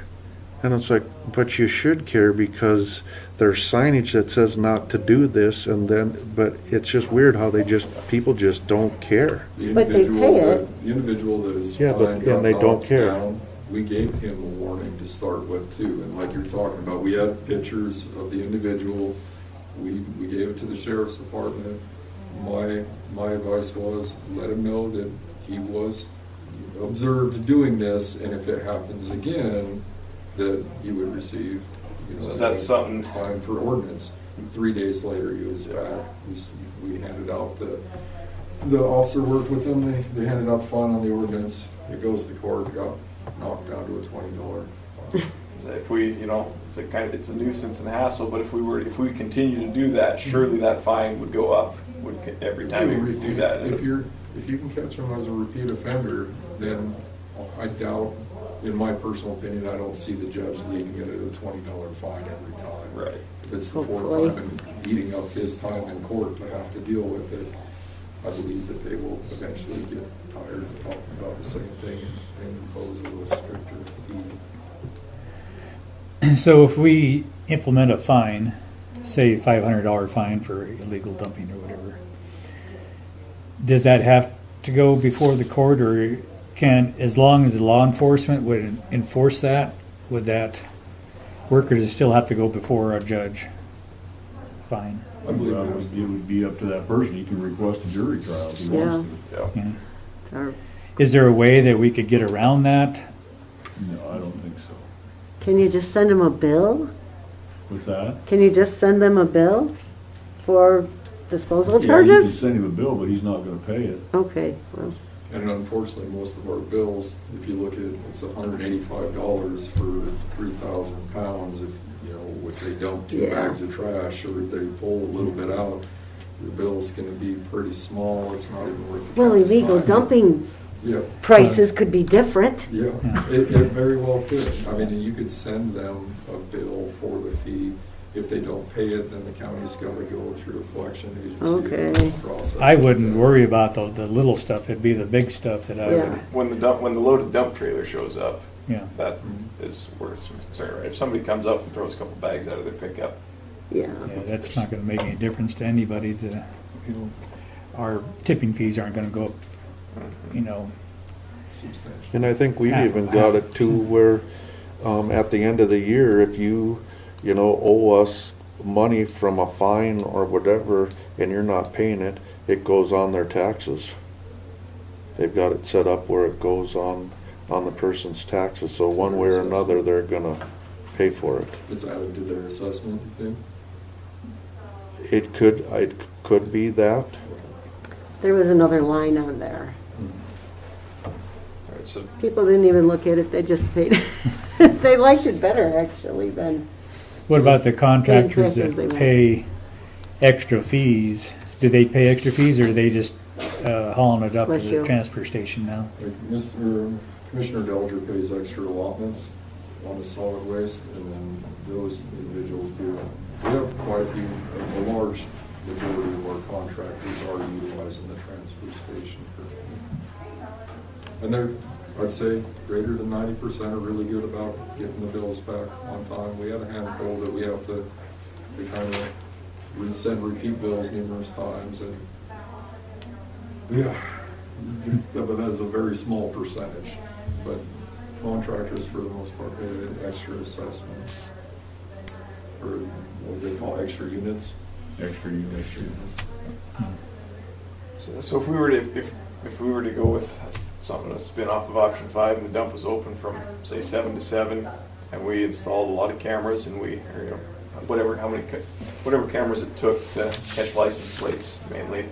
And it's like, but you should care, because there's signage that says not to do this, but it's just weird how people just don't care. But they pay it. The individual that is Yeah, but fined, they don't care. down, we gave him a warning to start with too, and like you're talking about, we had pictures of the individual. We gave it to the sheriff's department. My advice was, let him know that he was observed doing this, and if it happens again, that he would receive, So is that something? fine for ordinance. 3 days later, he was back. We handed out the officer worked with him. They handed out the fine on the ordinance. It goes to court. Got knocked down to a $20 fine. If we, it's a nuisance and hassle, but if we continue to do that, surely that fine would go up every time we do that. If you can catch him as a repeat offender, then I doubt, in my personal opinion, I don't see the judge leaving it at a $20 fine every time. Right. If it's the fourth time and eating up his time in court to have to deal with it, I believe that they will eventually get tired of talking about the same thing and impose a little stricter fee. So if we implement a fine, say $500 fine for illegal dumping or whatever, does that have to go before the court, or as long as the law enforcement would enforce that, would that work, or does it still have to go before a judge? Fine. I believe Well, it is. it would be up to that person. He can request a jury trial if he wants Yeah. Yeah. Or Is there a way that we could get around that? to. No, I don't think so. can you just send them a bill? What's that? Can you just send them a bill for disposal Yeah, you can charges? send him a bill, but he's not gonna pay it. Okay, well, And unfortunately, most of our bills, if you look at, it's $185 for 3,000 pounds. If they dump 2 Yeah. bags of trash or they pull a little bit out, your bill's gonna be pretty small. It's not even worth the well, county's illegal time. dumping Yeah, prices could be different. yeah, it very well could. I mean, you could send them a bill for the fee. If they don't pay it, then the county's gotta go through a collection agency. Okay. Process I it. wouldn't worry about the little stuff. It'd be the big stuff that I Yeah. would, When the loaded dump trailer shows up, yeah. that is where some concern, right? If somebody comes up and throws a couple bags out of their pickup, Yeah. Yeah, that's not gonna make any difference to anybody. Our tipping fees aren't gonna go up, Substantial. And I think we've Half- even got it to where, at the end of the year, if you owe us money from a fine or whatever, and you're not paying it, it goes on their taxes. They've got it set up where it goes on the person's taxes, so one way or another, they're gonna pay for it. It's added to their assessment, you think? It could be that. There was another line on there. all right, so People didn't even look at it, they just paid. They liked it better, actually, than, What about the contractors Interesting, they that won't. pay extra fees? Do they pay extra fees, or are they just hauling it up to Bless the you. transfer station now? Like Commissioner Delger pays extra allotments on the solid waste, and then those individuals do. We have quite a few, a large majority of our contractors are utilizing the transfer station. And I'd say greater than 90% are really good about getting the bills back on time. We had a handful that we have to kind of send repeat bills numerous times, and yeah, but that is a very small percentage. But contractors, for the most part, pay an extra assessment, or what they call extra units. Extra units. So if we were to, if we were to go with something to spin off of option 5 and the dump was open from say 7 to 7, and we installed a lot of cameras, and we, or, you know, whatever cameras it took to catch license plates mainly,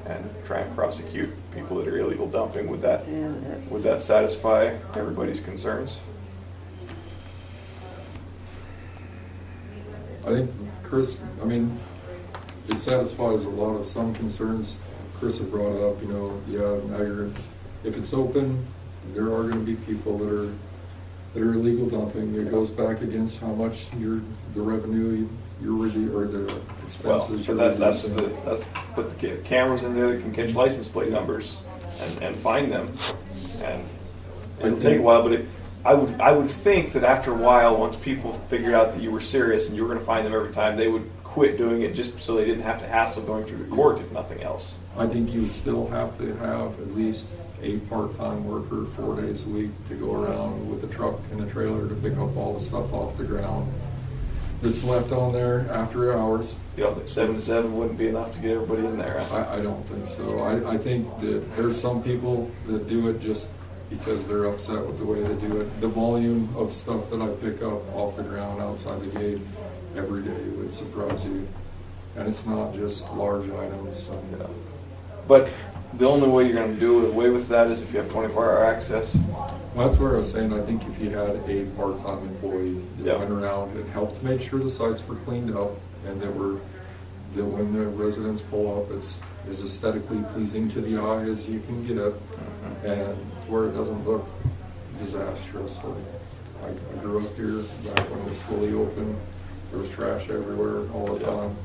and try and prosecute people that are illegal dumping, would that satisfy everybody's concerns? I think, Chris, I mean, it satisfies a lot of some concerns. Chris had brought it up, you know, yeah, now if it's open, there are gonna be people that are illegal dumping. It goes back against how much the revenue or the expenses. Well, but that's put the cameras in there that can catch license plate numbers and find them. And it'll take a while, but I would think that after a while, once people figured out that you were serious and you were gonna find them every time, they would quit doing it just so they didn't have to hassle going through the court, if nothing else. I think you would still have to have at least a part-time worker 4 days a week to go around with a truck and a trailer to pick up all the stuff off the ground that's left on there after hours. Yeah, like 7 to 7 wouldn't be enough to get everybody in there. I don't think so. I think that there's some people that do it just because they're upset with the way they do it. The volume of stuff that I pick up off the ground outside the gate every day would surprise you. And it's not just large items. Yeah. But the only way you're going to do away with that is if you have 24-hour access. Well, that's where I was saying, I think if you had a part-time employee that went around and helped make sure the sites were cleaned up, and that when the residents pull up, it's as aesthetically pleasing to the eye as you can get, and where it doesn't look disastrous. I grew up here back when it was fully open. There was trash everywhere all the time.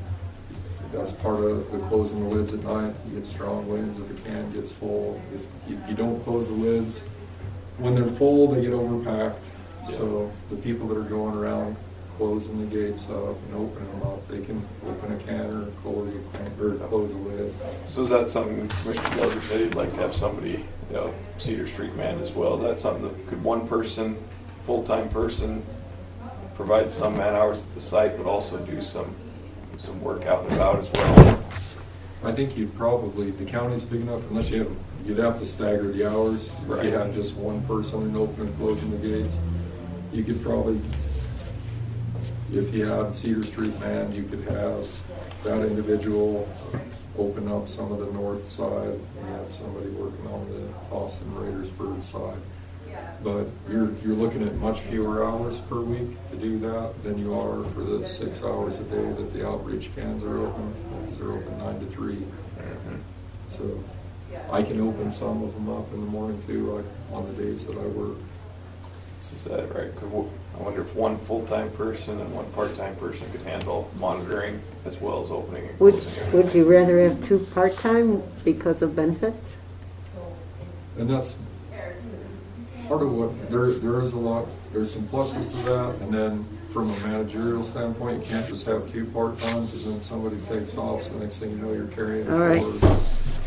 That's part of the closing the lids at night. You get strong winds if a can gets full. If you don't close the lids, when they're full, they get overpacked. Yeah. So the people that are going around closing the gates up and opening them up, they can open a can or close a lid. So is that something Commissioner Gelder said he'd like to have somebody, you know, Cedar Street man as well? Is that something that could one person, full-time person, provide some man hours at the site, but also do some work out and about as well? I think the county's big enough, unless you'd have to stagger the hours. Right. If you had just one person in opening and closing the gates, you could probably, if you had Cedar Street man, you could have that individual open up some of the north side and have somebody working on the Dawson Raidersburg side. But you're looking at much fewer hours per week to do that than you are for the 6 hours a day that the outreach cans are open, because they're open 9 to 3. So I can open some of them up in the morning too, like on the days that I work. Is that right? I wonder if one full-time person and one part-time person could handle monitoring as well as opening and closing. Would you rather have 2 part-time because of benefits? And that's part of what, there is a lot, there's some pluses to that, and then from a managerial standpoint, you can't just have 2 part-time, because then somebody takes off, so the next thing you know, you're carrying it forward.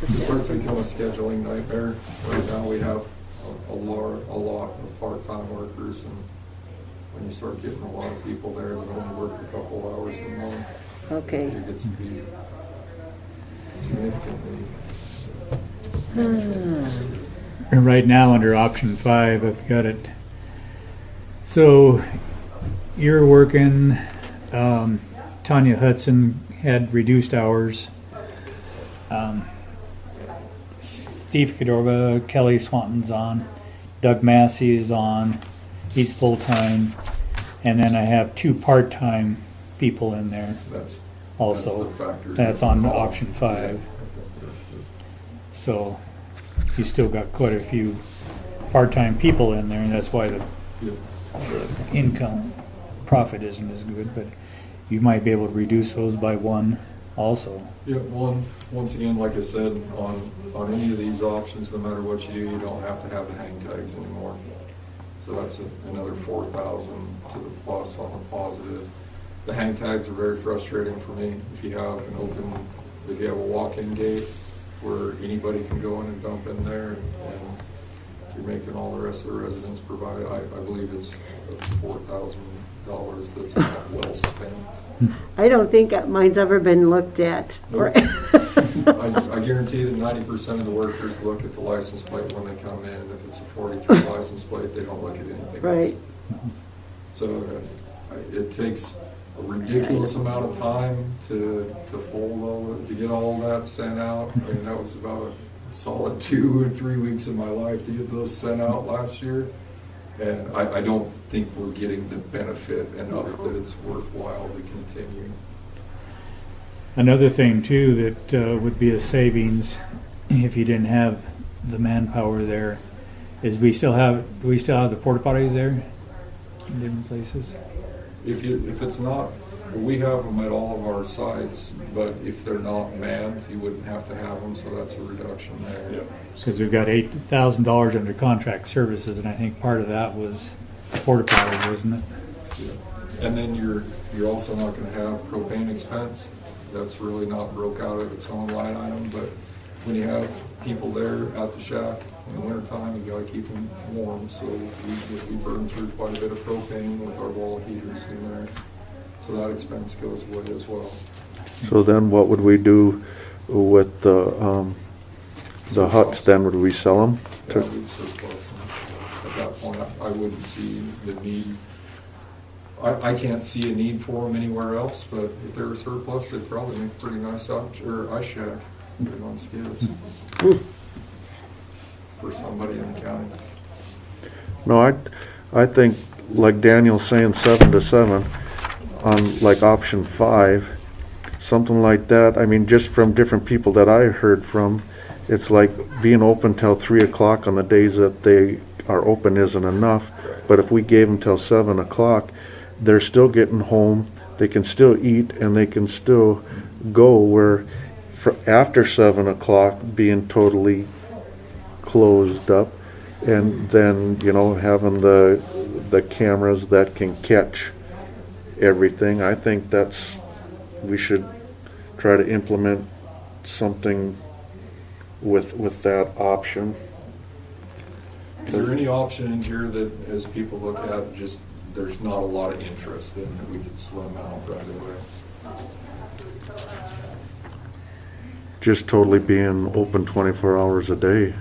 It starts to become a scheduling nightmare. Right now, we have a lot of part-time workers, and when you start getting a lot of people there that only work a couple hours a month, it gets to be significantly. And right now, under option 5, I've got it. So you're working, Tanya Hudson had reduced hours. Steve Cadorba, Kelly Swanton's on. Doug Massey is on. He's full-time. And then I have 2 part-time people in there also. That's on option 5. So you still got quite a few part-time people in there, and that's why the income profit isn't as good, but you might be able to reduce those by 1 also. Yeah, once again, like I said, on any of these options, no matter what you do, you don't have to have the hang tags anymore. So that's another 4,000 to the plus on the positive. The hang tags are very frustrating for me. If you have a walk-in gate where anybody can go in and dump in there, and you're making all the rest of the residents provide, I believe it's $4,000 that's not well spent. I don't think mine's ever been looked at. Nope. I guarantee that 90% of the workers look at the license plate when they come in, and if it's a 43 license plate, they don't look at anything Right. else. So it takes a ridiculous amount of time to fold to get all that sent out. I mean, that was about a solid 2 or 3 weeks of my life to get those sent out last year. And I don't think we're getting the benefit enough that it's worthwhile to continue. Another thing too that would be a savings if you didn't have the manpower there is do we still have the porta potties there in different places? If it's not, we have them at all of our sites, but if they're not manned, you wouldn't have to have them, so that's a reduction there. Because we've got $8,000 under contract services, and I think part of that was porta potties, wasn't it? Yeah. And then you're also not going to have propane expense. That's really not broke out of its own line item, but when you have people there at the shack in the wintertime, you got to keep them warm. So we burn through quite a bit of propane with our wall heaters in there. So that expense goes away as well. So then what would we do with the huts then? Would we sell them? Yeah, we'd surplus them. At that point, I wouldn't see the need. I can't see a need for them anywhere else, but if they're a surplus, they'd probably make a pretty nice ice shack on skids for somebody in the county. No, I think like Daniel's saying 7 to 7 on like option 5, something like that. I mean, just from different people that I heard from, it's like being open till 3 o'clock on the days that they are open isn't enough. But if we gave them till 7 o'clock, they're still getting home, they can still eat, and they can still go, where after 7 o'clock being totally closed up, and then, you know, having the cameras that can catch everything. I think we should try to implement something with that option. Is there any option in here that, as people look at, just there's not a lot of interest in, that we could slim out right away? Just totally being open 24 hours a day.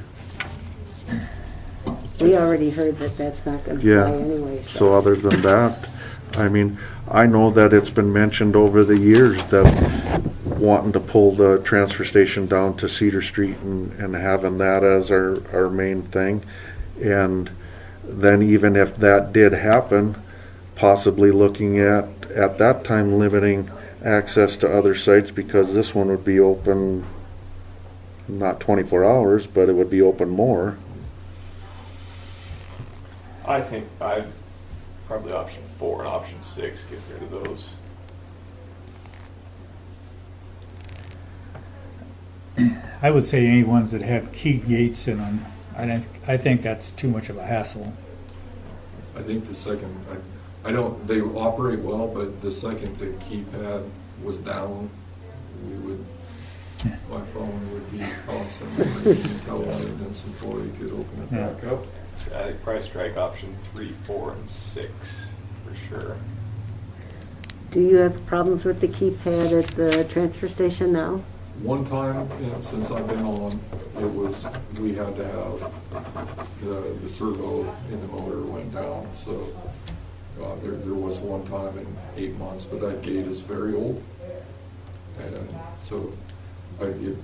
We already heard that that's not going to Yeah. fly anyway. So other than that, I mean, I know that it's been mentioned over the years that wanting to pull the transfer station down to Cedar Street and having that as our main thing. And then even if that did happen, possibly looking at that time limiting access to other sites, because this one would be open not 24 hours, but it would be open more. I think I'd probably option 4 and option 6, get rid of those. I would say any ones that have key gates in them. I think that's too much of a hassle. I think the second, they operate well, but the second the keypad was down, my phone would be constantly ringing until a maintenance employee could open it back up. I think probably strike option 3, 4, and 6 for sure. Do you have problems with the keypad at the transfer station now? One time, since I've been on, we had to have the servo in the motor went down, so there was one time in 8 months, but that gate is very old, and so it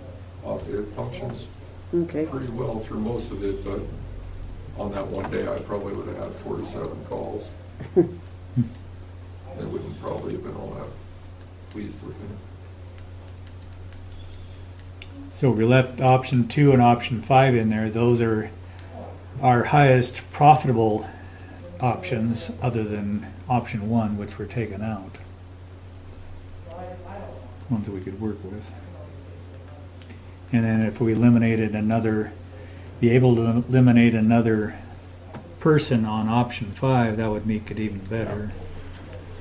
functions pretty well through most of it, but on that one day I probably would have had 47 calls. They wouldn't probably have been all that pleased with it. So we left option 2 and option 5 in there. Those are our highest profitable options, other than option 1, which were taken out. ones that we could work with. And then if we eliminated another, be able to eliminate another person on option 5, that would make it even better.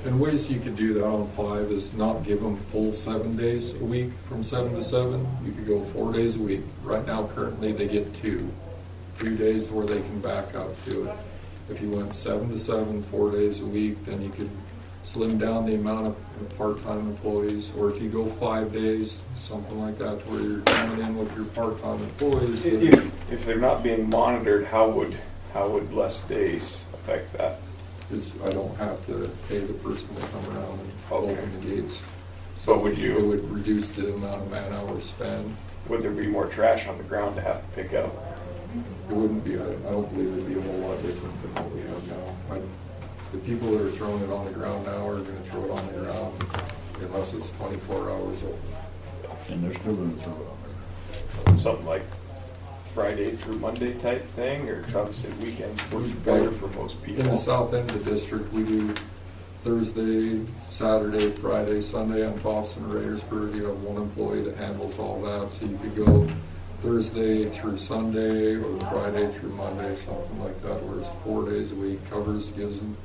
And ways you could do that on 5 is not give them full 7 days a week from 7 to 7. You could go 4 days a week. Right now, currently, they get 2 days where they can back up to it. If you went 7 to 7, 4 days a week, then you could slim down the amount of part-time employees. Or if you go 5 days, something like that, where you're coming in with your part-time employees. If they're not being monitored, how would less days affect that? Is I don't have to pay the person to come around and open the gates. So would It you, would reduce the amount of man hours spent. would there be more trash on the ground to have to pick up? It wouldn't be, I don't believe it'd be a whole lot different than what we have now. The people that are throwing it on the ground now are gonna throw it on the ground unless it's 24 hours open. And they're still gonna throw it on there. Something like Friday through Monday type thing, or, because obviously weekends work better for most people. In the south end of the district, we do Thursday, Saturday, Friday, Sunday on Boston and Raidersburg. You have one employee that handles all that, so you could go Thursday through Sunday or Friday through Monday, something like that, whereas 4 days a week covers, gives them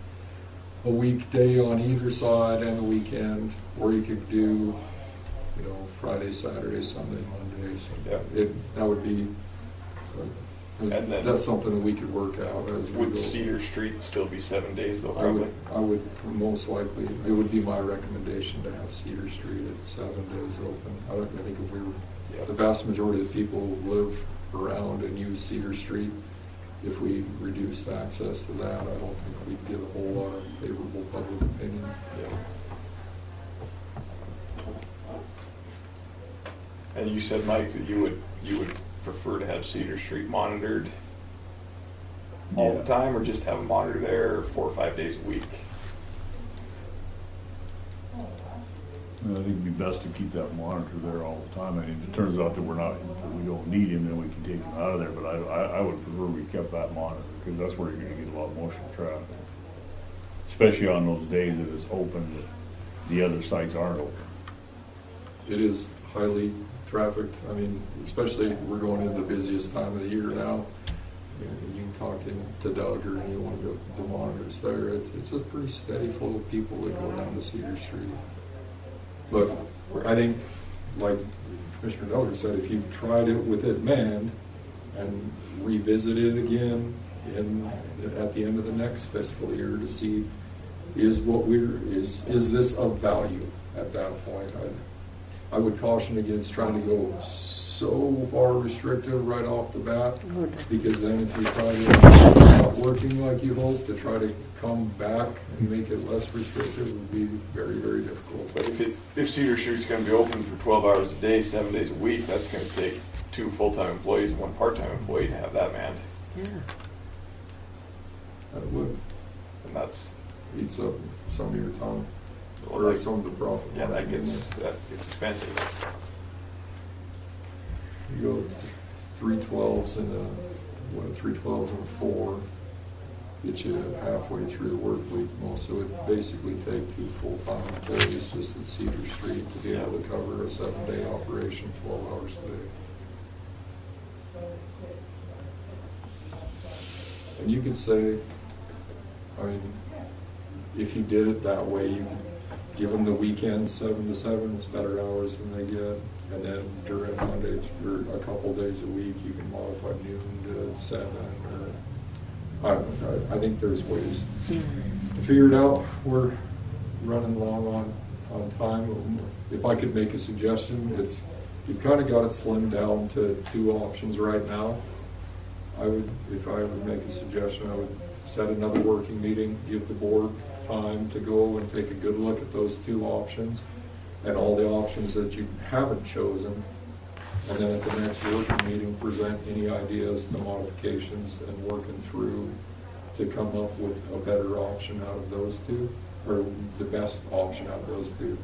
a weekday on either side and a weekend, or you could do, Friday, Saturday, Sunday, Monday. So Yeah. that would be, And then- that's something that we could work out as we go. Would Cedar Street still be 7 days though, I probably? would most likely, it would be my recommendation to have Cedar Street at 7 days open. I think if we were, Yeah. the vast majority of the people who live around and use Cedar Street, if we reduced access to that, I don't think we'd get a whole lot of favorable public opinion. Yeah. And you said, Mike, that you would prefer to have Cedar Street monitored all the Yeah. time, or just have a monitor there 4 or 5 days a week? I think it'd be best to keep that monitor there all the time. I mean, if it turns out that we don't need him, then we can take him out of there, but I would prefer we kept that monitor, because that's where you're gonna get a lot of motion traffic. Especially on those days that it's open, that the other sites aren't open. It is highly trafficked. I mean, especially we're going into the busiest time of the year now. You can talk to Doug or any one of the monitors there. It's a pretty steady flow of people that go down to Cedar Street. But I think, like Commissioner Duggar said, if you tried it with it manned and revisit it again at the end of the next fiscal year to see is this of value at that point. I would caution against trying to go so far restrictive right off the bat, because then if you try to, it's not working like you hope, to try to come back and make it less restrictive would be very, very difficult. But if Cedar Street's gonna be open for 12 hours a day, 7 days a week, that's gonna take 2 full-time employees and 1 part-time employee to have that manned. Yeah. That would And eats up some of your time, or like, some of the profit. yeah, that margin in gets there. expensive. You go with 312s and 312s and a 4, get you halfway through the work week. Most of it basically take 2 full-time employees just at Cedar Street to be able to cover a 7-day operation, 12 hours a day. And you could say, I mean, if you did it that way, you could give them the weekends 7 to 7, it's better hours than they get. And then during Monday, or a couple days a week, you can modify noon to 7, or, I don't know, I think there's ways to figure it out. We're running long on time. If I could make a suggestion, you've kind of got it slimmed down to 2 options right now. If I would make a suggestion, I would set another working meeting, give the board time to go and take a good look at those 2 options and all the options that you haven't chosen. And then at the next working meeting, present any ideas to modifications and working through to come up with a better option out of those 2, or the best option out of those 2.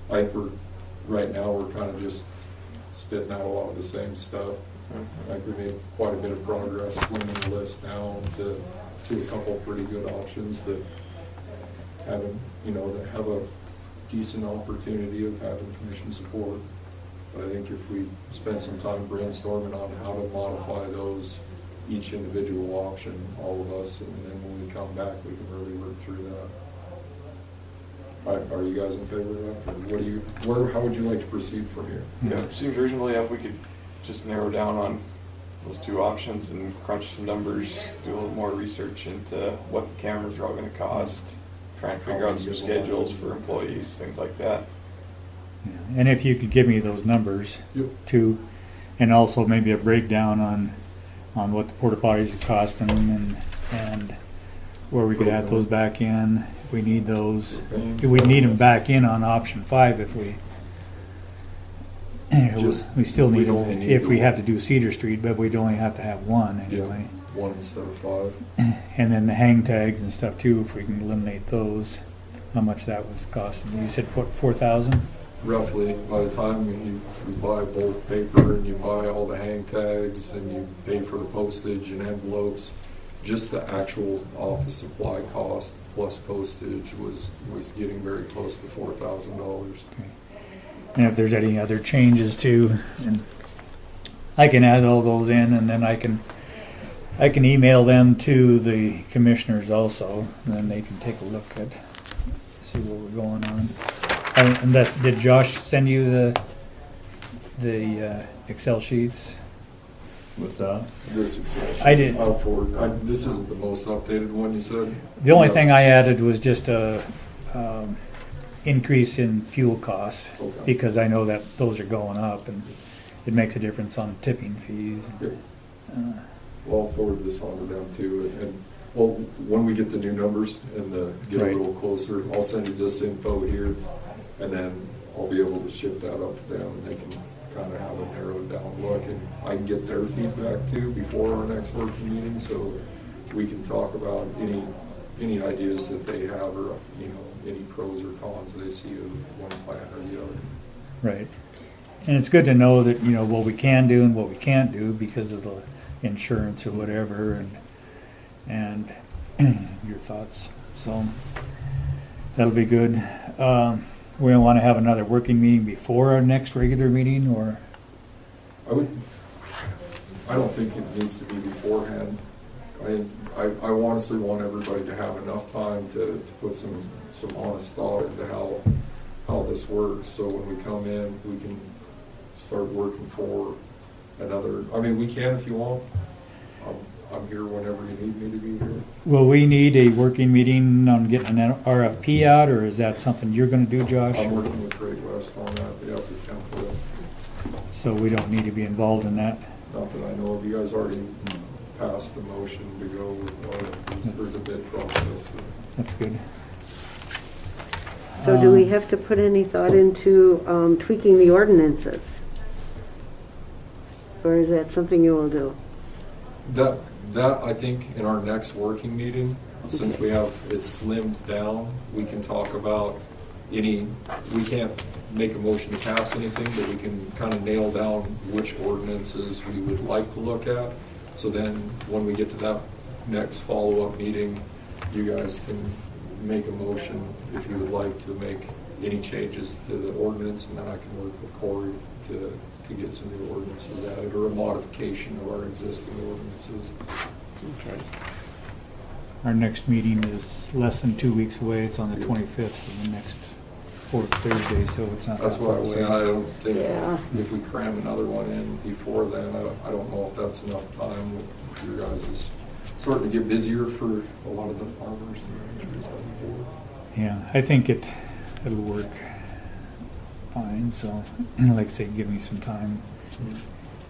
I think right now we're kind of just spitting out a lot of the same stuff. I think we made quite a bit of progress slimming the list down to a couple pretty good options that have a decent opportunity of having commission support. But I think if we spend some time brainstorming on how to modify those, each individual option, all of us, and then when we come back, we can really work through that. Are you guys in favor of that? Or what do you, how would you like to proceed from here? Yeah, it seems reasonably if we could just narrow down on those two options and crunch some numbers, do a little more research into what the cameras are all gonna cost, try and figure out some schedules for employees, things like that. Yeah. And if you could give me those numbers Yep. too, and also maybe a breakdown on what the porta potties are costing and where we could add those back in, if we need those. We need them back in on option 5 if we, we still need we them only need if we the- have to do Cedar Street, but we'd only have to have one anyway. Yeah, 1 instead of 5. And then the hang tags and stuff too, if we can eliminate those, how much that was costing. You said 4,000? Roughly, by the time you buy bulk paper and you buy all the hang tags and you pay for the postage and envelopes, just the actual office supply cost plus postage was getting very close to $4,000. Okay. And if there's any other changes too, and I can add all those in, and then I can email them to the commissioners also, and then they can take a look at, see what we're going on. And that, did Josh send you the Excel sheets? What's that? This is I did. I'll forward. This isn't the most updated one you said? The only No. thing I added was just a increase in fuel cost, Okay. because I know that those are going up, and it makes a difference on tipping fees. Okay. Uh, I'll forward this on to them too, and, well, when we get the new numbers and get a Right. little closer, I'll send you this info here, and then I'll be able to ship that up to them, and they can kind of have a narrowed down look, and I can get their feedback too before our next working meeting, so we can talk about any ideas that they have, or, you know, any pros or cons they see of one plan or the other. Right. And it's good to know that, you know, what we can do and what we can't do because of the insurance or whatever, and your thoughts. So that'll be good. We don't want to have another working meeting before our next regular meeting, or? I don't think it needs to be beforehand. I honestly want everybody to have enough time to put some honest thought into how this works, so when we come in, we can start working for another, I mean, we can if you want. I'm here whenever you need me to be here. Will we need a working meeting on getting an RFP out, or is that something you're gonna do, Josh? I'm working with Great West on that, the applicant for it. So we don't need to be involved in that? Not that I know of, you guys already passed the motion to go with the bid process. So. That's good. So do we have to put any thought into tweaking the ordinances? Or is that something you will do? That I think in our next working meeting, since we have it slimmed down, we can talk about we can't make a motion to pass anything, but we can kind of nail down which ordinances we would like to look at. So then when we get to that next follow-up meeting, you guys can make a motion if you would like to make any changes to the ordinance, and then I can work with Corey to get some new ordinances added, or a modification of our existing ordinances. Okay. Our next meeting is less than 2 weeks away. It's on the 25th of the next fourth Thursday, so it's not that That's what far I was saying, I away. don't think Yeah. if we cram another one in before then, I don't know if that's enough time. Your guys is starting to get busier for a lot of the farmers and ranchers out here. Yeah, I think it'll work fine, so, like I say, give me some time.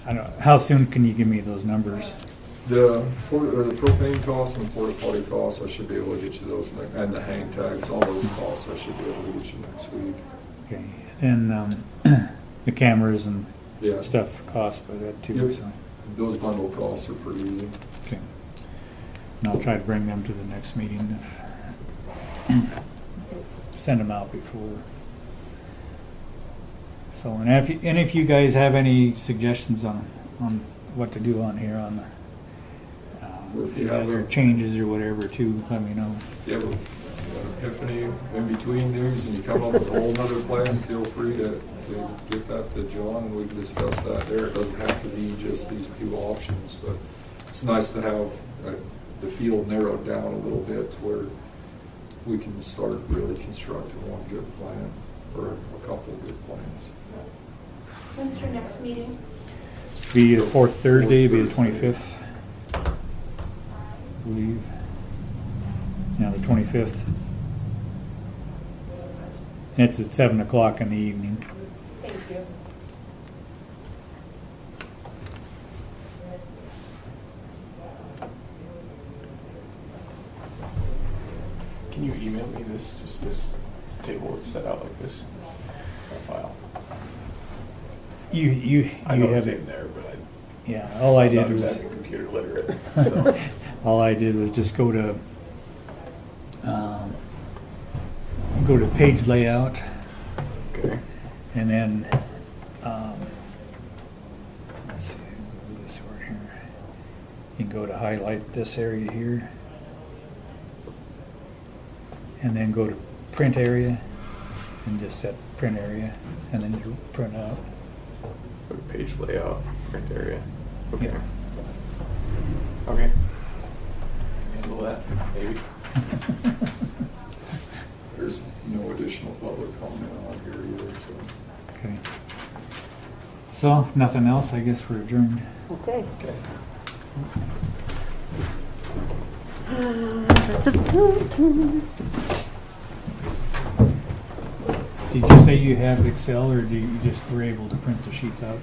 I don't, how soon can you give me those numbers? The propane costs and the porta potty costs, I should be able to get you those, and the hang tags, all those costs, I should be able to get you next week. Okay, and the cameras and Yeah. stuff cost by that too, Yep. so, Those bundle costs are pretty easy. okay. And I'll try to bring them to the next meeting, send them out before. So, and if you guys have any suggestions on what to do on here, on the, If you have other a- changes or whatever too, let me know. You have a epiphany in between these and you come up with a whole nother plan, feel free to get that to John and we can discuss that there. It doesn't have to be just these two options, but it's nice to have the field narrowed down a little bit to where we can start really constructing one good plan or a couple of good plans. When's your next meeting? Be the fourth Thursday, be the Thursday. 25th. I believe. Yeah, the 25th. And it's at 7 o'clock in the evening. Thank you. Can you email me this, just this table that's set out like this? That file. You I know have it's it. in there, but Yeah, all I I'm did not was exactly computer literate, so. all I did was just go to page layout, Okay. and then let's see, go to this over here. You can go to highlight this area here, and then go to print area, and just set print area, and then you print out. Go to page layout, print area. Okay. Yeah. Okay. Handle that, maybe. There's no additional public comment on here either, so. Okay. So, nothing else, I guess we're adjourned. Okay. Okay. Did you say you have Excel, or do you just were able to print the sheets out?